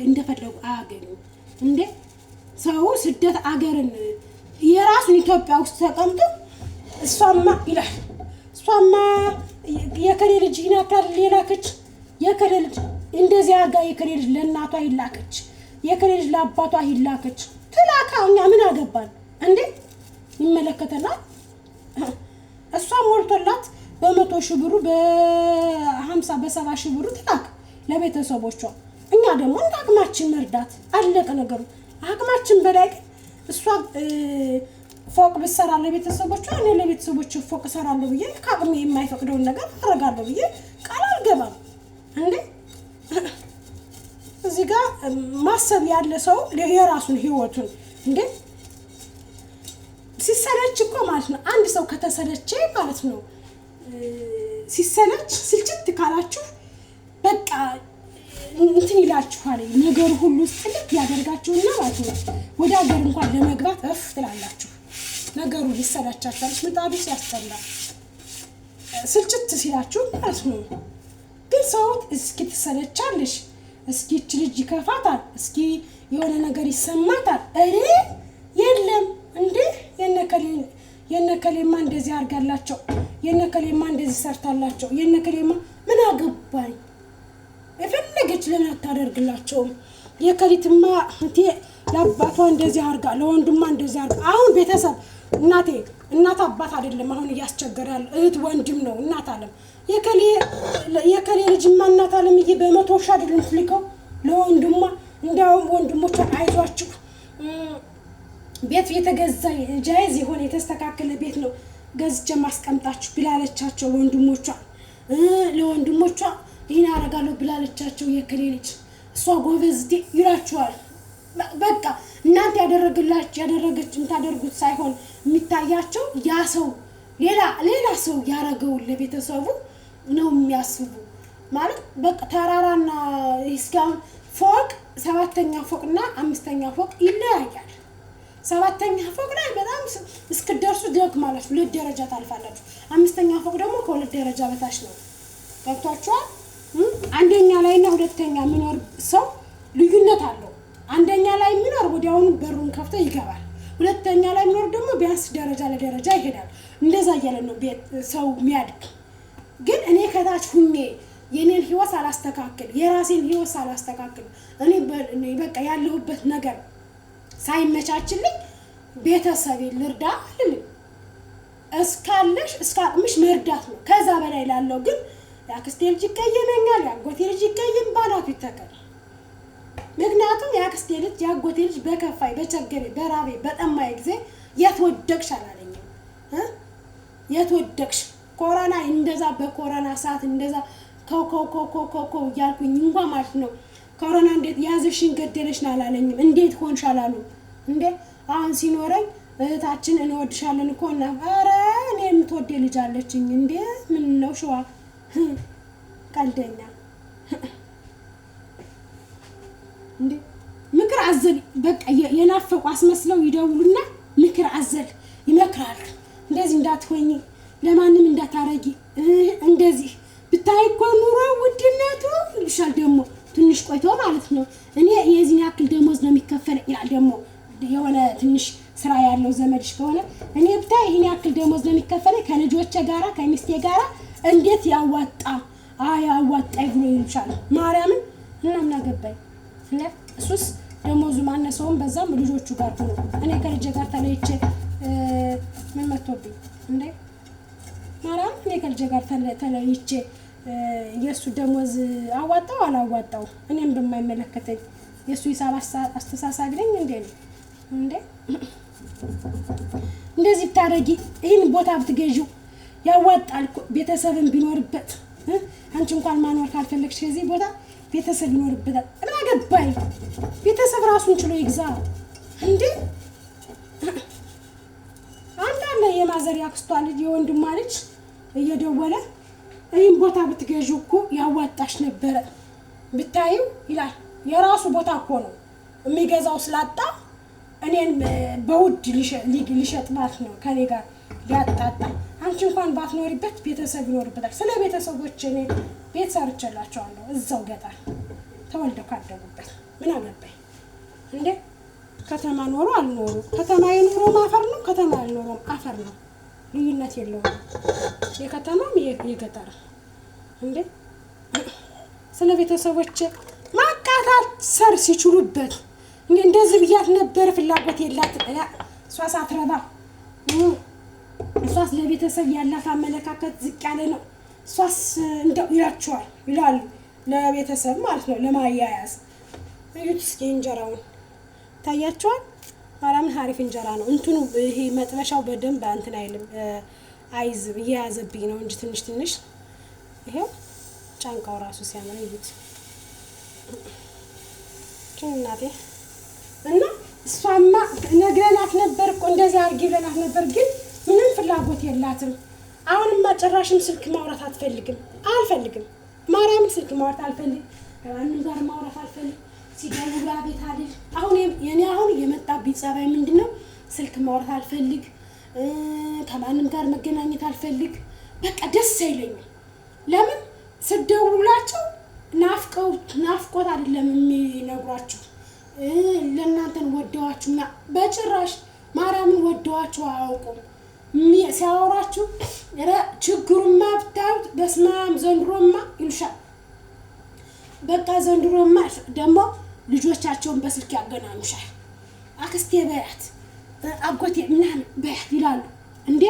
እንደፈለጉ አያገኙም። እንዴ ሰው ስደት አገርን የራሱን ኢትዮጵያ ውስጥ ተቀምጦ እሷማ ይላል እሷማ የከሌ ልጅ ይናካል ሌላከች የከሌ ልጅ እንደዚህ አጋ የከሌ ልጅ ለእናቷ ይላከች የከሌ ልጅ ለአባቷ ይላከች ትላካ እኛ ምን አገባን እንዴ? ይመለከተናል። እሷ ሞልቶላት በ100 ሺህ ብሩ በ50 በ70 ሺህ ብሩ ትላክ ለቤተሰቦቿ። እኛ ደግሞ እንደ አቅማችን መርዳት አለቀ ነገሩ። አቅማችን በላይ ግን እሷ ፎቅ ብትሰራ ለቤተሰቦቿ እኔ ለቤተሰቦቹ ፎቅ እሰራለሁ ብዬ ከአቅሜ የማይፈቅደውን ነገር አደርጋለሁ ብዬ ቃል አልገባም እንዴ? እዚህ ጋር ማሰብ ያለ ሰው የራሱን ህይወቱን እንዴ ሲሰለች እኮ ማለት ነው። አንድ ሰው ከተሰለቸ ማለት ነው ሲሰለች ስልችት ካላችሁ በቃ እንትን ይላችኋል ነገሩ ሁሉ ስልክ ያደርጋችሁና ማለት ነው ወደ ሀገር እንኳን ለመግባት ትላላችሁ። ነገሩ ሊሰላቻችኋል። ምጣዱ ሲያስጠላ ስልችት ሲላችሁ ማለት ነው። ግን ሰው እስኪ ትሰለቻለሽ፣ እስኪ እቺ ልጅ ይከፋታል፣ እስኪ የሆነ ነገር ይሰማታል። የለም እንዴ የነከሌማ እንደዚህ አድርጋላቸው፣ የነከሌማ እንደዚህ ሰርታላቸው፣ የነከሌማ ምን አገባኝ የፈለገች ለምን አታደርግላቸውም? የከሊትማ ለአባቷ እንደዚህ አድርጋ ለወንድሟ እንደዚህ አድርጋ። አሁን ቤተሰብ እናት አባት አይደለም አሁን እያስቸገረ ያለው እህት ወንድም ነው። እናት አለም የከሌ ልጅማ እናት አለምዬ በ100 ሺህ አይደለም ትልከው ለወንድሟ። እንዲያውም ወንድሞቿ አይዟችሁ ቤት የተገዛ ጃይዝ የሆነ የተስተካከለ ቤት ነው ገዝቼ ማስቀምጣችሁ ብላለቻቸው ወንድሞቿ። ለወንድሞቿ ይህን አደርጋለሁ ብላለቻቸው የከሌ ልጅ። እሷ ጎበዝ ይላችኋል። በቃ እናንተ ያደረገች የምታደርጉት ሳይሆን የሚታያቸው ያ ሰው ሌላ ሰው ያረገውን ለቤተሰቡ ነው የሚያስቡ ማለት በቃ ተራራና እስካሁን ፎቅ 7ኛ ፎቅና 5ኛ ፎቅ ይለያያል። 7ኛ ፎቅ ላይ በጣም እስክደርሱ ደግ ማለት 2 ደረጃ ታልፋላችሁ። 5ኛ ፎቅ ደግሞ ከ2 ደረጃ በታች ነው። ገብቷችኋል? አንደኛ ላይና ሁለተኛ የሚኖር ሰው ልዩነት አለው። አንደኛ ላይ የሚኖር ወዲያውኑ በሩን ከፍቶ ይገባል። ሁለተኛ ላይ የሚኖር ደግሞ ቢያንስ ደረጃ ለደረጃ ይሄዳል። እንደዛ እያለ ነው ሰው የሚያድግ። ግን እኔ ከታች ሁኜ የኔን ህይወት አላስተካክል የራሴን ህይወት አላስተካክል እኔ በቃ ያለሁበት ነገር ሳይመቻችልኝ ቤተሰቤ ልርዳ አይደል? እስከ አቅምሽ መርዳት ነው። ከዛ በላይ ላለው ግን ያክስቴ ልጅ ይቀየመኛል፣ ያጎቴ ልጅ ይቀየም ባላቱ ይተከል። ምክንያቱም ያክስቴ ልጅ ያጎቴ ልጅ በከፋይ በቸገሬ በራቤ በጠማይ ጊዜ የትወደቅሽ አላለኝም። የትወደቅሽ ኮሮና እንደዛ በኮሮና ሰዓት እንደዛ ኮ ያልኩኝ እንኳን ማለት ነው ኮሮና እንዴት ያዘሽን ገደለሽን አላለኝም። እንዴት ሆንሽ አላሉ እንዴ? አሁን ሲኖረኝ እህታችን እንወድሻለን እኮ እና ኧረ እኔ የምትወዴ ልጅ አለችኝ እንዴ ምን ነው ሸዋ ቀልደኛ እንዴ ምክር አዘል በቃ የናፈቁ አስመስለው ይደውሉና ምክር አዘል ይመክራሉ። እንደዚህ እንዳትሆኚ ለማንም እንዳታረጊ እንደዚህ ብታይ እኮ ኑሮ ውድነቱ ይልሻል። ደግሞ ትንሽ ቆይቶ ማለት ነው እኔ የዚህን ያክል ደሞዝ ነው የሚከፈለኝ ይላል። ደግሞ የሆነ ትንሽ ስራ ያለው ዘመድሽ ከሆነ እኔ ብታይ ይሄን ያክል ደሞዝ ነው የሚከፈለኝ ከልጆቼ ጋራ ከሚስቴ ጋራ እንዴት ያዋጣ አያዋጣኝ ብሎ ይልሻል። ማርያምን እና ምን አገባኝ እንዴ እሱስ ደሞዙ ማነሰውም በዛም ልጆቹ ጋር ሆኖ እኔ ከልጄ ጋር ተለይቼ ምን መጥቶብኝ እንዴ ማርያም እኔ ከልጄ ጋር ተለይቼ የሱ ደሞዝ አዋጣው አላዋጣው እኔም በማይመለከተኝ የሱ ሂሳብ አስተሳሳቢ ነኝ እንዴ እንደዚህ ታረጊ ይሄን ቦታ ብትገዢው ያዋጣል እኮ ቤተሰብን ቢኖርበት አንቺ እንኳን ማኖር ካልፈለግሽ ከዚህ ቦታ ቤተሰብ ይኖርበታል። እና ገባይ ቤተሰብ ራሱን ችሎ ይግዛ እንዴ አንዳንድ የማዘር ያክስቷ ልጅ የወንድሟ ልጅ እየደወለ ይሄን ቦታ ብትገዢው እኮ ያዋጣሽ ነበረ ብታዩ ይላል። የራሱ ቦታ እኮ ነው የሚገዛው ስላጣ እኔን በውድ ሊሸጥ ማለት ነው ከኔ ጋር ሊያጣጣ። አንቺ እንኳን ባትኖሪበት ቤተሰብ ይኖርበታል። ስለ ቤተሰቦች እኔ ቤት ሰርቼላቸዋለሁ እዛው ገጠር ተወልደው ካደጉበት ምን አገባኝ እንዴ ከተማ ኖሮ አልኖሩ ከተማ የኖሮ አፈር ነው ከተማ ያልኖረው አፈር ነው ልዩነት የለውም የከተማም የገጠር እንዴ ስለ ቤተሰቦች ማቃታት ሰር ሲችሉበት እንደዚህ ብያት ነበር ፍላጎት የላት እሷ ሳትረባ እሷስ ለቤተሰብ ያላት አመለካከት ዝቅ ያለ ነው። እሷስ እንደው ይላሉ ለቤተሰብ ማለት ነው ለማያያዝ እዩት እስኪ እንጀራውን ታያችኋል። ማርያም ሀሪፍ እንጀራ ነው እንትኑ ይሄ መጥበሻው በደንብ እንትን አይልም አይዝብ እየያዘብኝ ነው እንጂ ትንሽ ይሄው ጫንቃው ራሱ ሲያምር እዩት እናቴ እና እሷማ ነግረናት ነበር እኮ እንደዚህ አድርጊ ብለናት ነበር ግን ምንም ፍላጎት የላትም። አሁንማ ጭራሽም ስልክ ማውራት አልፈልግም ማርያምን ስልክ ማውራት አልፈልግም ከማንም ጋር ማውራት አልፈልግም ሲደውሉ አቤት አይደል አሁን የኔ አሁን የመጣብኝ ጸባይ ምንድነው ስልክ ማውራት አልፈልግ ከማንም ጋር መገናኘት አልፈልግ በቃ ደስ አይለኝም። ለምን ስደውሉላቸው ናፍቆት አይደለም የሚነግሯችሁ ለእናንተን ወደዋችሁና በጭራሽ ማርያምን ወደዋችሁ አያውቁም። ሲያወራችሁ ችግሩማ ብታዩት በስማም ዘንድሮማ ይልሻል። በቃ ዘንድሮማ ደግሞ ልጆቻቸውን በስልክ ያገናኙሻል። አክስቴ በያት አጎቴ ምናምን በያት ይላሉ እንዴ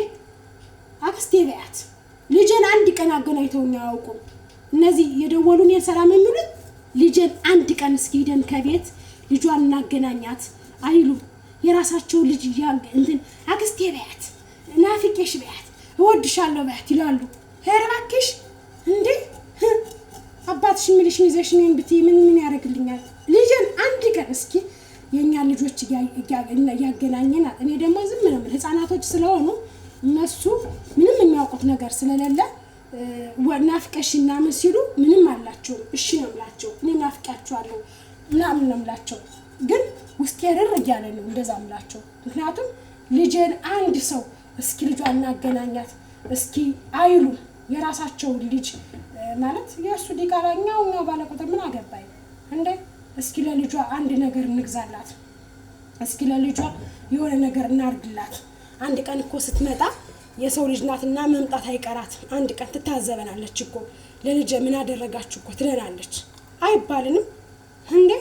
አክስቴ በያት ልጄን አንድ ቀን አገናኝተውኝ አያውቁም። እነዚህ የደወሉን ሰላም የሚሉት ልጄን አንድ ቀን እስኪ ሄደን ከቤት ልጇን እናገናኛት አይሉ የራሳቸው ልጅ እንትን አክስቴ በያት ናፍቄሽ በያት እወድሻለሁ በያት ይላሉ። ሄርባክሽ እንዴ አባትሽ የሚልሽን ይዘሽ ነኝ ብትይ ምን ያደርግልኛል? ልጄን አንድ ቀን እስኪ የኛ ልጆች ያገናኘና እኔ ደግሞ ዝም ነው ህፃናቶች ስለሆኑ እነሱ ምንም የሚያውቁት ነገር ስለሌለ ናፍቀሽና ምን ሲሉ ምንም አላቸው እሺ ነው የምላቸው እኔ ናፍቂያቸዋለሁ ምናምን ነው የምላቸው። ግን ውስጤ ርር እያለ ነው እንደዛ የምላቸው ምክንያቱም ልጄን አንድ ሰው እስኪ ልጇን እናገናኛት እስኪ አይሉ የራሳቸው ልጅ ማለት የእሱ ዲቃላኛው ነው ባለቁጥር ምን አገባኝ እንዴ እስኪ ለልጇ አንድ ነገር እንግዛላት እስኪ ለልጇ የሆነ ነገር እናርግላት። አንድ ቀን እኮ ስትመጣ የሰው ልጅ ናትና መምጣት አይቀራት አንድ ቀን ትታዘበናለች እኮ ለልጄ ምን አደረጋችሁ እኮ ትለናለች አይባልንም እንዴ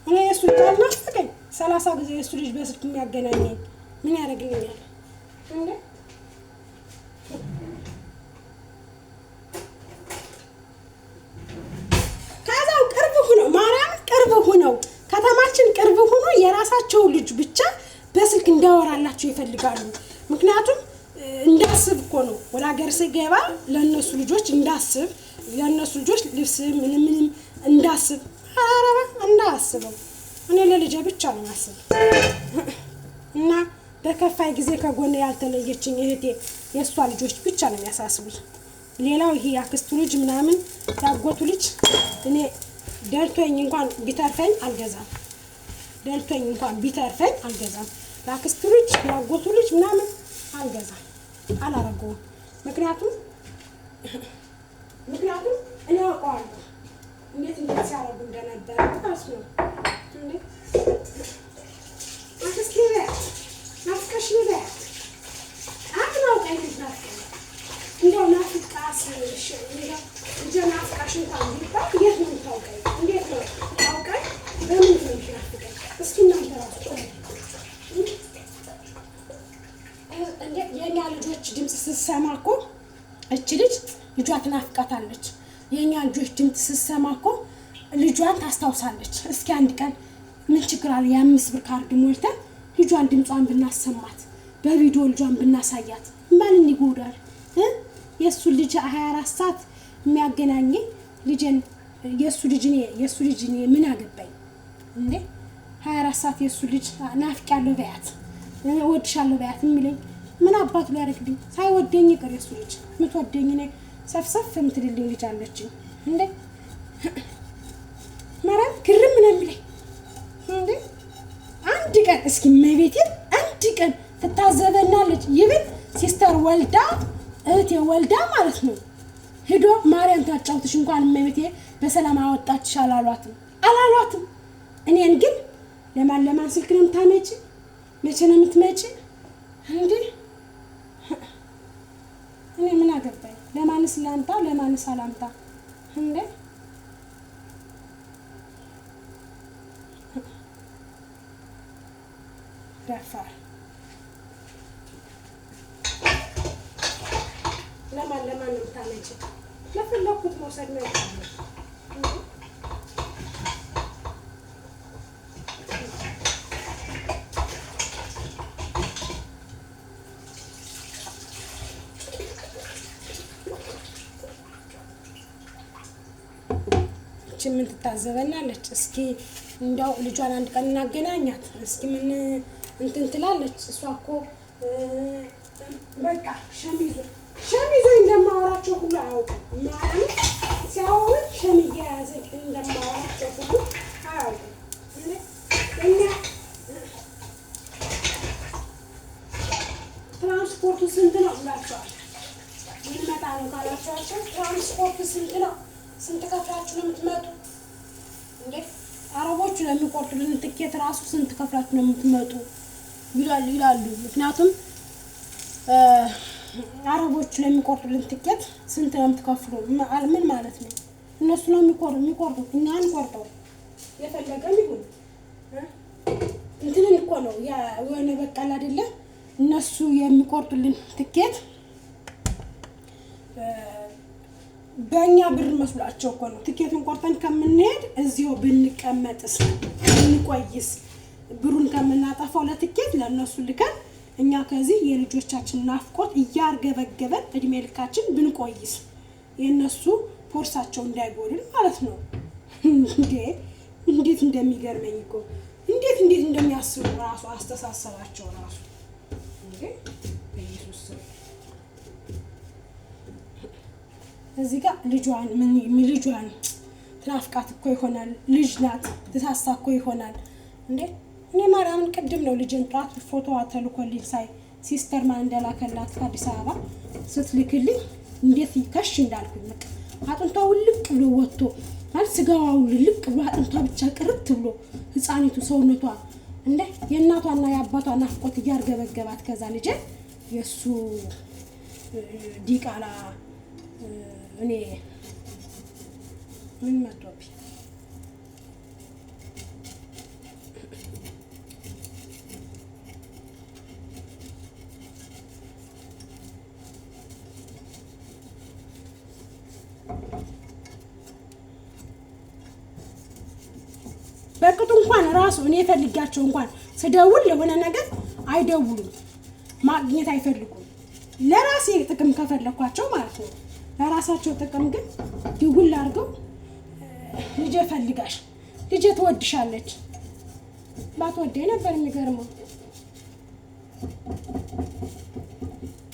እኔ የሱ ልጅ ናፍቀኝ 30 ጊዜ የሱ ልጅ በስልክ የሚያገናኘኝ ምን ያደርግልኛል እንዴ ከዛው ቅርብ ሆነው ከተማችን ቅርብ ሆኖ የራሳቸው ልጅ ብቻ በስልክ እንዳወራላችሁ ይፈልጋሉ። ምክንያቱም እንዳስብ እኮ ነው ወደ ሀገር ስገባ ለነሱ ልጆች እንዳስብ ለነሱ ልጆች ልብስ ምንም እንዳስብ አረባ እንዳስበው እኔ ለልጄ ብቻ ነው ማስብ እና በከፋይ ጊዜ ከጎኔ ያልተለየችኝ እህቴ የእሷ ልጆች ብቻ ነው የሚያሳስቡኝ። ሌላው ይሄ ያክስቱ ልጅ ምናምን ያጎቱ ልጅ እኔ ደልቶኝ እንኳን ቢተርፈኝ አልገዛም። ደልቶኝ እንኳን ቢተርፈኝ አልገዛም። ያክስቱ ልጅ ያጎቱ ልጅ ምናምን አልገዛም፣ አላረገውም። ምክንያቱም እኔ አውቀዋለሁ እንዴት ሲያረጉ እንደነበረ ማለት ነው። እንዴ አክስቴ በያት ናፍቀሽ በያት አብናው ቀይ ናፍቀሽ እንደው ናፍቃስ እንደ ናፍቃሽ እንኳን ቢባል የት ነው የምታውቀኝ? እንዴት ነው ታውቀኝ? በምን ነው የምትናፍቀኝ? እስኪ እናንተ ራሱ እንዴ የኛ ልጆች ድምፅ ስትሰማ እኮ እች ልጅ ልጇ ትናፍቃታለች። የኛ ልጆች ድምፅ ስትሰማ እኮ ልጇን ታስታውሳለች። እስኪ አንድ ቀን ምን ችግር አለ? የ5 ብር ካርድ ሞልተን ልጇን ድምጿን ብናሰማት፣ በቪዲዮ ልጇን ብናሳያት ማንን ይጎዳል? የሱ ልጅ 24 ሰዓት የሚያገናኝ ልጅን የሱ ልጅ እኔ ምን አገባኝ እንዴ? 24 ሰዓት የሱ ልጅ ናፍቄያለሁ በያት፣ እወድሻለሁ በያት የሚለኝ ምን አባቱ ሊያደርግልኝ? ሳይወደኝ ይቅር የሱ ልጅ የምትወደኝ እኔ ሰፍሰፍ የምትልልኝ ልጅ አለችኝ እንዴ? ማርያም ግርም ነው የሚለኝ እንዴ? አንድ ቀን እስኪ መቤቴን አንድ ቀን ትታዘበናለች። ይብን ሲስተር ወልዳ እህቴ ወልዳ ማለት ነው ሄዶ ማርያም ታጫውትሽ እንኳን መቤቴ በሰላም አወጣችሽ አላሏትም። እኔን ግን ለማን ስልክ ነው የምታመጪ? መቼ ነው የምትመጪ እንዴ? እኔ ምን አገባኝ? ለማንስ ላምጣ ለማንስ አላምጣ እንዴ? ደፋር ለማን ነው የምታመጪ? ለፈለኩት መውሰድ ነው እንዴ? ምን ትታዘበናለች? እስኪ እንደው ልጇን አንድ ቀን እናገናኛት እስኪ ምን እንትን ትላለች። እሷ እኮ በቃ ሸሚዞ እንደማወራቸው ሁሉ አያውቅም። ማለት ሲያወሩ ሸሚዝ የያዘኝ እንደማወራቸው ሁሉ አያውቅም። እኛ ትራንስፖርቱ ስንት ነው ብላችኋል? ምን መጣ ነው ካላችኋቸው ትራንስፖርቱ ስንት ነው? ስንት ከፍላችሁ ነው የምትመጡ እንዴ? አረቦቹ ለሚቆርጡልን ትኬት ራሱ ስንት ከፍላችሁ ነው የምትመጡ ይላሉ። ምክንያቱም አረቦቹ ለሚቆርጡልን ትኬት ስንት ነው የምትከፍሉ? ምን ማለት ነው? እነሱ ነው የሚቆርጡት፣ እኛ አንቆርጠው። የፈለገም ይሁን እንትንን እኮ ነው የሆነ በቃል አይደለ? እነሱ የሚቆርጡልን ትኬት በእኛ ብር መስሏቸው እኮ ነው። ትኬቱን ቆርጠን ከምንሄድ እዚሁ ብንቀመጥስ ብንቆይስ ብሩን ከምናጠፋው ለትኬት ለእነሱ ልከን እኛ ከዚህ የልጆቻችን ናፍቆት እያርገበገበን እድሜ ልካችን ብንቆይስ የእነሱ ፖርሳቸው እንዳይጎድል ማለት ነው። እንዴት እንደሚገርመኝ እኮ እንዴት እንደሚያስቡ ራሱ አስተሳሰባቸው ራሱ እንዴ! በኢየሱስ እዚህ ጋር ልጇን ትናፍቃት እኮ ይሆናል። ልጅ ናት ትሳሳ እኮ ይሆናል እንዴ! እኔ ማርያምን ቅድም ነው ልጅን ጧት ፎቶዋ ተልኮልኝ ሳይ ሲስተር ማን እንደላከላት ከአዲስ አበባ ስትልክልኝ እንዴት ይከሽ እንዳልኩኝ በቃ አጥንቷ ውልቅ ብሎ ወጥቶ ማለት ስጋዋ ውልቅ ብሎ አጥንቷ ብቻ ቅርት ብሎ ህፃኒቱ ሰውነቷ እንዴ የእናቷና የአባቷ ናፍቆት እያርገበገባት ከዛ ልጅ የሱ ዲቃላ እኔ ምን መጥቶብኝ በቅጡ እንኳን ራሱ እኔ ፈልጋቸው እንኳን ስደውል ለሆነ ነገር አይደውሉም፣ ማግኘት አይፈልጉም። ለራሴ ጥቅም ከፈለኳቸው ማለት ነው። ለራሳቸው ጥቅም ግን ይጉል አድርገው ልጄ ፈልጋሽ፣ ልጄ ትወድሻለች። ባትወደኝ ነበር የሚገርመው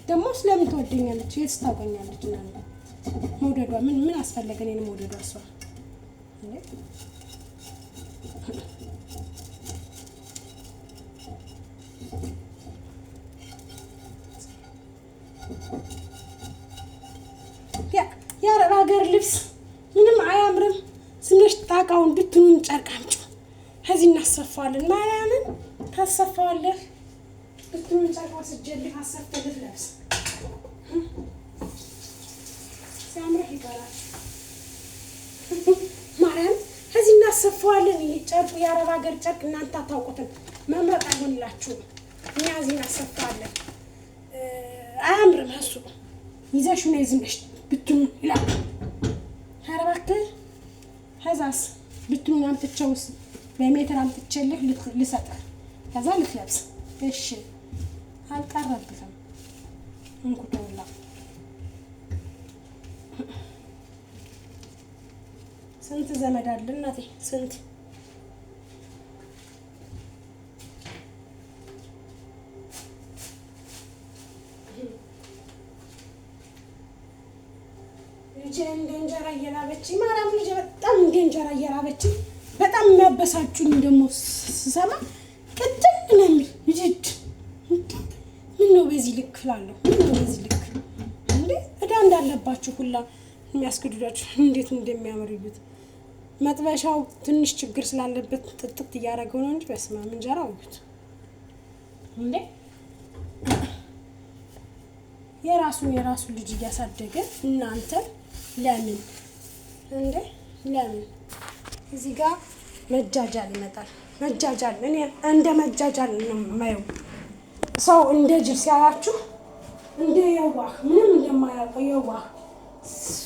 ደግሞ ስለምን ትወደኛለች? የት ታውቀኛለች? እና መውደዷ ምን አስፈለገ? እኔን መውደዷ እሷ የአረብ ሀገር ልብስ ምንም አያምርም። ስንሽ ጣቃውን ብትኑን ጨርቅ አምጪ፣ ከዚህ እናሰፋዋለን። ማርያምን ታሰፋዋለህ። ብትኑን ጨርቅ ወስጄልህ አሰፍተልህ ለብስ። ሲያምርህ ይባላል። ማርያም ከዚህ እናሰፋዋለን። ይሄ ጨርቁ የአረብ ሀገር ጨርቅ እናንተ አታውቁትም። መምረጥ አይሆንላችሁም። እኛ እዚህ እናሰፋዋለን። አያምርም። እሱ ይዘሽ ነው ዝምሽ ብትኑን ይላል። ኧረ እባክህ ከዛስ ብትኑን አምጥቼውስ በሜትር አምጥቼልህ ልሰጥህ፣ ከዛ ልትለብስ። እሺ አልቀረብህም። እንኩተውላ ስንት ዘመድ አለ እናቴ፣ ስንት እንደ እንጀራ እየራበችኝ ማርያም ልጅ በጣም እንደ እንጀራ እየራበችኝ። በጣም የሚያበሳጩኝ ደግሞ ስሰማ ቅድም ነው የሚል ልጅ ምን ነው በዚህ ልክ እላለሁ። ምን ነው በዚህ ልክ እንዴ እዳ እንዳለባችሁ ሁላ የሚያስገድዳችሁ እንዴት እንደሚያምርዩት። መጥበሻው ትንሽ ችግር ስላለበት ጥጥት እያደረገው ነው እንጂ በስመ አብ እንጀራው እዩት እንዴ። የራሱን ልጅ እያሳደገ እናንተ ለምን እንዴ ለምን እዚህ ጋር መጃጃል ይመጣል? መጃጃል እኔ እንደ መጃጃል ነው የማየው። ሰው እንደ ጅል ሲያያችሁ እንደ የዋህ ምንም እንደማያውቀው የዋህ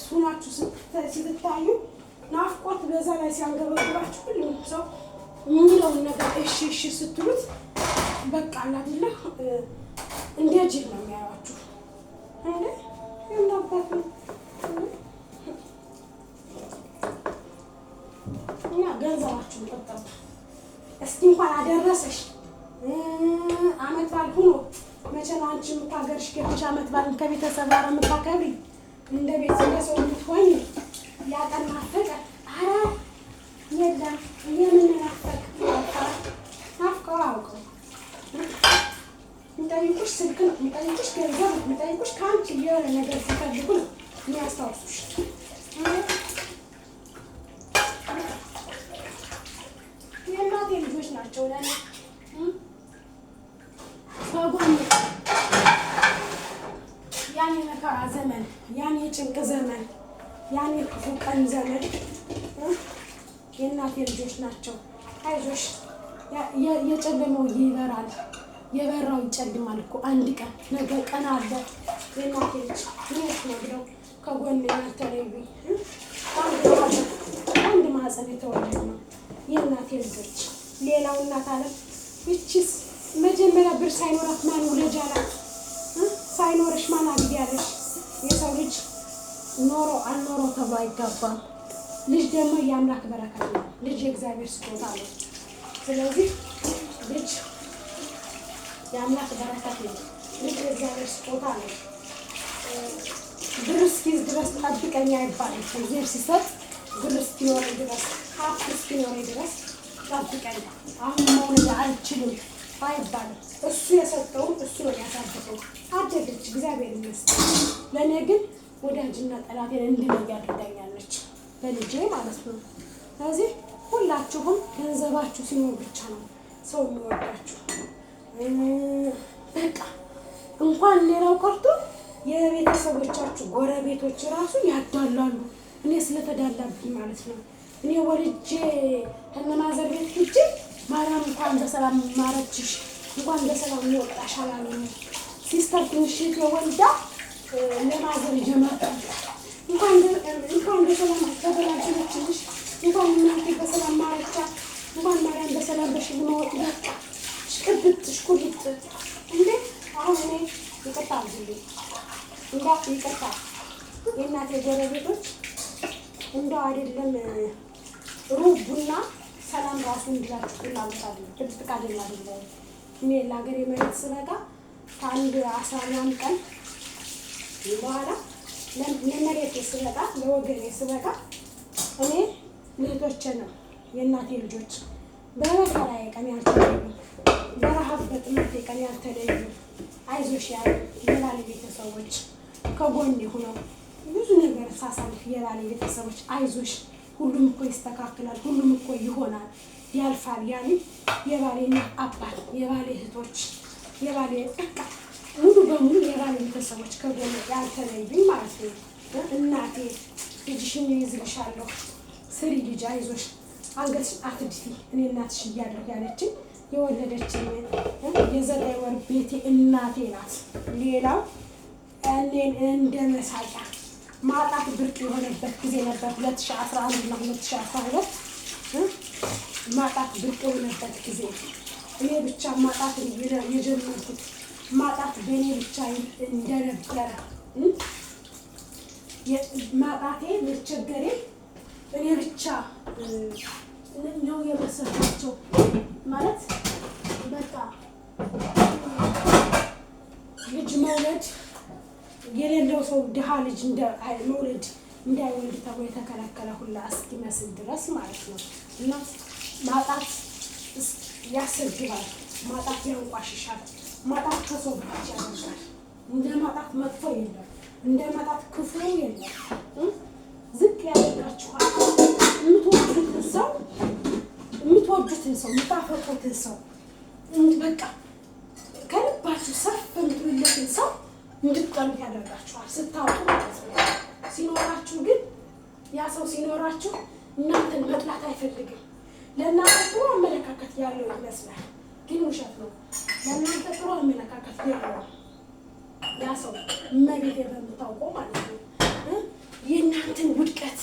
ሱናችሁ ስትታዩ ናፍቆት በዛ ላይ ሲያንገበግባችሁ ሁሉም ሰው የሚለውን ነገር እሺ ስትሉት በቃ አይደለ እንደ ጅል ነው የሚያዩአችሁ እንዴ እናባቱ እና ገንዘባችሁን ቆጠቡ። እስኪ እንኳን አደረሰሽ አመት በዓል ሆኖ መቼ ነው አንቺ የምታገርሽ ገብተሽ አመት በዓልን ከቤተሰብ ጋር የምታከብሪ እንደ ቤት እንደ ሰው የምትሆኝ ያቀን ናፈቀ። ኧረ የለም የምንናፈቅ ናፍቀው አውቀው የሚጠይቁሽ ስልክ ነው የሚጠይቁሽ ገንዘብ ነው የሚጠይቁሽ ከአንቺ የሆነ ነገር ሲፈልጉ ነው የሚያስታውሱሽ። የእናቴ ልጆች ናቸው ለእኔ በጎን ያን የመከራ ዘመን ያን የጭንቅ ዘመን ያን የክፉ ቀን ዘመን የእናቴ ልጆች ናቸው። አይዞሽ የጨለመው ይበራል፣ የበራው ይጨልማል እኮ አንድ ቀን ነገ ቀን አለ። የእናቴ ልጅ ምንስ ነግረው ከጎን ያልተለዩኝ አንድ ማህፀን የተወለዱ ነው የእናቴ ልጆች። ሌላው እናት አለም ይቺስ መጀመሪያ ብር ሳይኖራት ማን ወለጅ አላት? ሳይኖርሽ ማን አግቢያለሽ? የሰው ልጅ ኖሮ አልኖሮ ተብሎ አይጋባም። ልጅ ደግሞ የአምላክ በረከት ነው። ልጅ የእግዚአብሔር ስጦታ ነው። ስለዚህ ልጅ የአምላክ በረከት ነው። ልጅ የእግዚአብሔር ስጦታ ነው። ብር እስኪይዝ ድረስ ጠብቀኝ አይባልም። እግዚአብሔር ሲሰጥ ብር እስኪኖረኝ ድረስ ሀብት እስኪኖረኝ ድረስ ጠብቀኝ፣ አሁን መውለድ አልችልም አይባልም። እሱ የሰጠውን እሱ ነው ያሳደገው። አደገች፣ እግዚአብሔር ይመስገን። ለእኔ ግን ወዳጅና ጠላቴን እንድለይ አድርጋኛለች፣ በልጄ ማለት ነው። ስለዚህ ሁላችሁም ገንዘባችሁ ሲኖር ብቻ ነው ሰው የሚወዳችሁ። በቃ እንኳን ሌላው ቀርቶ የቤተሰቦቻችሁ ጎረቤቶች ራሱ ያዳላሉ። እኔ ስለተዳላብኝ ማለት ነው። እኔ ወልጄ ከነማዘር ቤት ሂጄ ማርያም እንኳን በሰላም ማረችሽ እንኳን በሰላም ወጣሽ አላሉኝ። ሲስተር ትንሽ የወልዳ ለማዘር ጀመረ እንኳን በሰላም ተበላሽልሽ እንኳን እናቴ በሰላም ማረቻት እንኳን ማርያም በሰላም በሽል መወጥ በቃ ሽቅብጥ ሽኩልጥ እንዴ። አሁን እኔ ይቅርታ አድርጉልኝ ይቅርታ የእናቴ ጎረቤቶች እንደው አይደለም ሩብ ቡና ሰላም ራሱ እንዲላችሁ ፍላጎት አለ። ጥቅጥቅ አይደለም እኔ ለሀገሬ መሬት ስበቃ ከአንድ 11 ቀን በኋላ ለመሬት ስበቃ ለወገኔ ስበቃ እኔ ልጆቼ ነው የእናቴ ልጆች በመከራዬ ቀን ያልተለዩ በረሃብ በጥማቴ ቀን ያልተለዩ አይዞሽ ያሉ የባሌ ቤተሰቦች ከጎኔ ሆነው ብዙ ነገር ሳሳልፍ የባሌ ቤተሰቦች አይዞሽ፣ ሁሉም እኮ ይስተካከላል፣ ሁሉም እኮ ይሆናል፣ ያልፋል ያሉ የባሌ አባት፣ የባሌ እህቶች፣ የባሌ በቃ ሙሉ በሙሉ የባሌ ቤተሰቦች ከጎኔ ያልተለዩኝ ማለት ነው። እናቴ ልጅሽን ይዝልሻለሁ፣ ስሪ ልጅ አይዞሽ፣ አንገትሽን አትድፊ፣ እኔ እናትሽ እያለሁ ያለችኝ የወለደችኝ የ9 ወር ቤቴ እናቴ ናት። ሌላው እኔን እንደ መሳቂያ ማጣት ብርቅ የሆነበት ጊዜ ነበር። 2011 እና 2012 ማጣት ብርቅ የሆነበት ጊዜ እኔ ብቻ ማጣት የጀመርኩት ማጣት በእኔ ብቻ እንደነበረ ማጣቴ መቸገሬ እኔ ብቻ ነው የመሰላቸው ማለት በቃ ልጅ መውለድ የሌለው ሰው ድሃ ልጅ መውለድ እንዳይወልድ ተብሎ የተከለከለ ሁላ እስኪመስል ድረስ ማለት ነው። እና ማጣት ያሰድባል፣ ማጣት ያንቋሽሻል፣ ማጣት ከሰው በታች ያደርጋል። እንደ ማጣት መጥፎ የለም፣ እንደ ማጣት ክፉ የለም። ዝቅ ያደርጋችኋል። የምትወዱትን ሰው የምታፈቅሩትን ሰው በቃ ከልባችሁ ሰፍ የምትሉለትን ሰው እንድትጠሉት ያደርጋችኋል ስታውቁ ማለት ነው። ሲኖራችሁ ግን ያ ሰው ሲኖራችሁ እናንተን መጥላት አይፈልግም። ለእናንተ ጥሩ አመለካከት ያለው ይመስላል፣ ግን ውሸት ነው። ለእናንተ ጥሩ አመለካከት ያለው ያ ሰው እመቤቴ በምታውቀው ማለት ነው። የእናንተን ውድቀት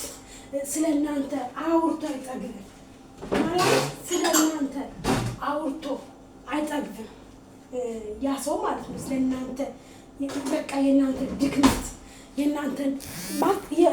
ስለ እናንተ አውርቶ አይጠግብም ማለት ስለ እናንተ አውርቶ አይጠግብም ያ ሰው ማለት ነው። ስለ እናንተ በቃ የእናንተ ድክመት የእናንተን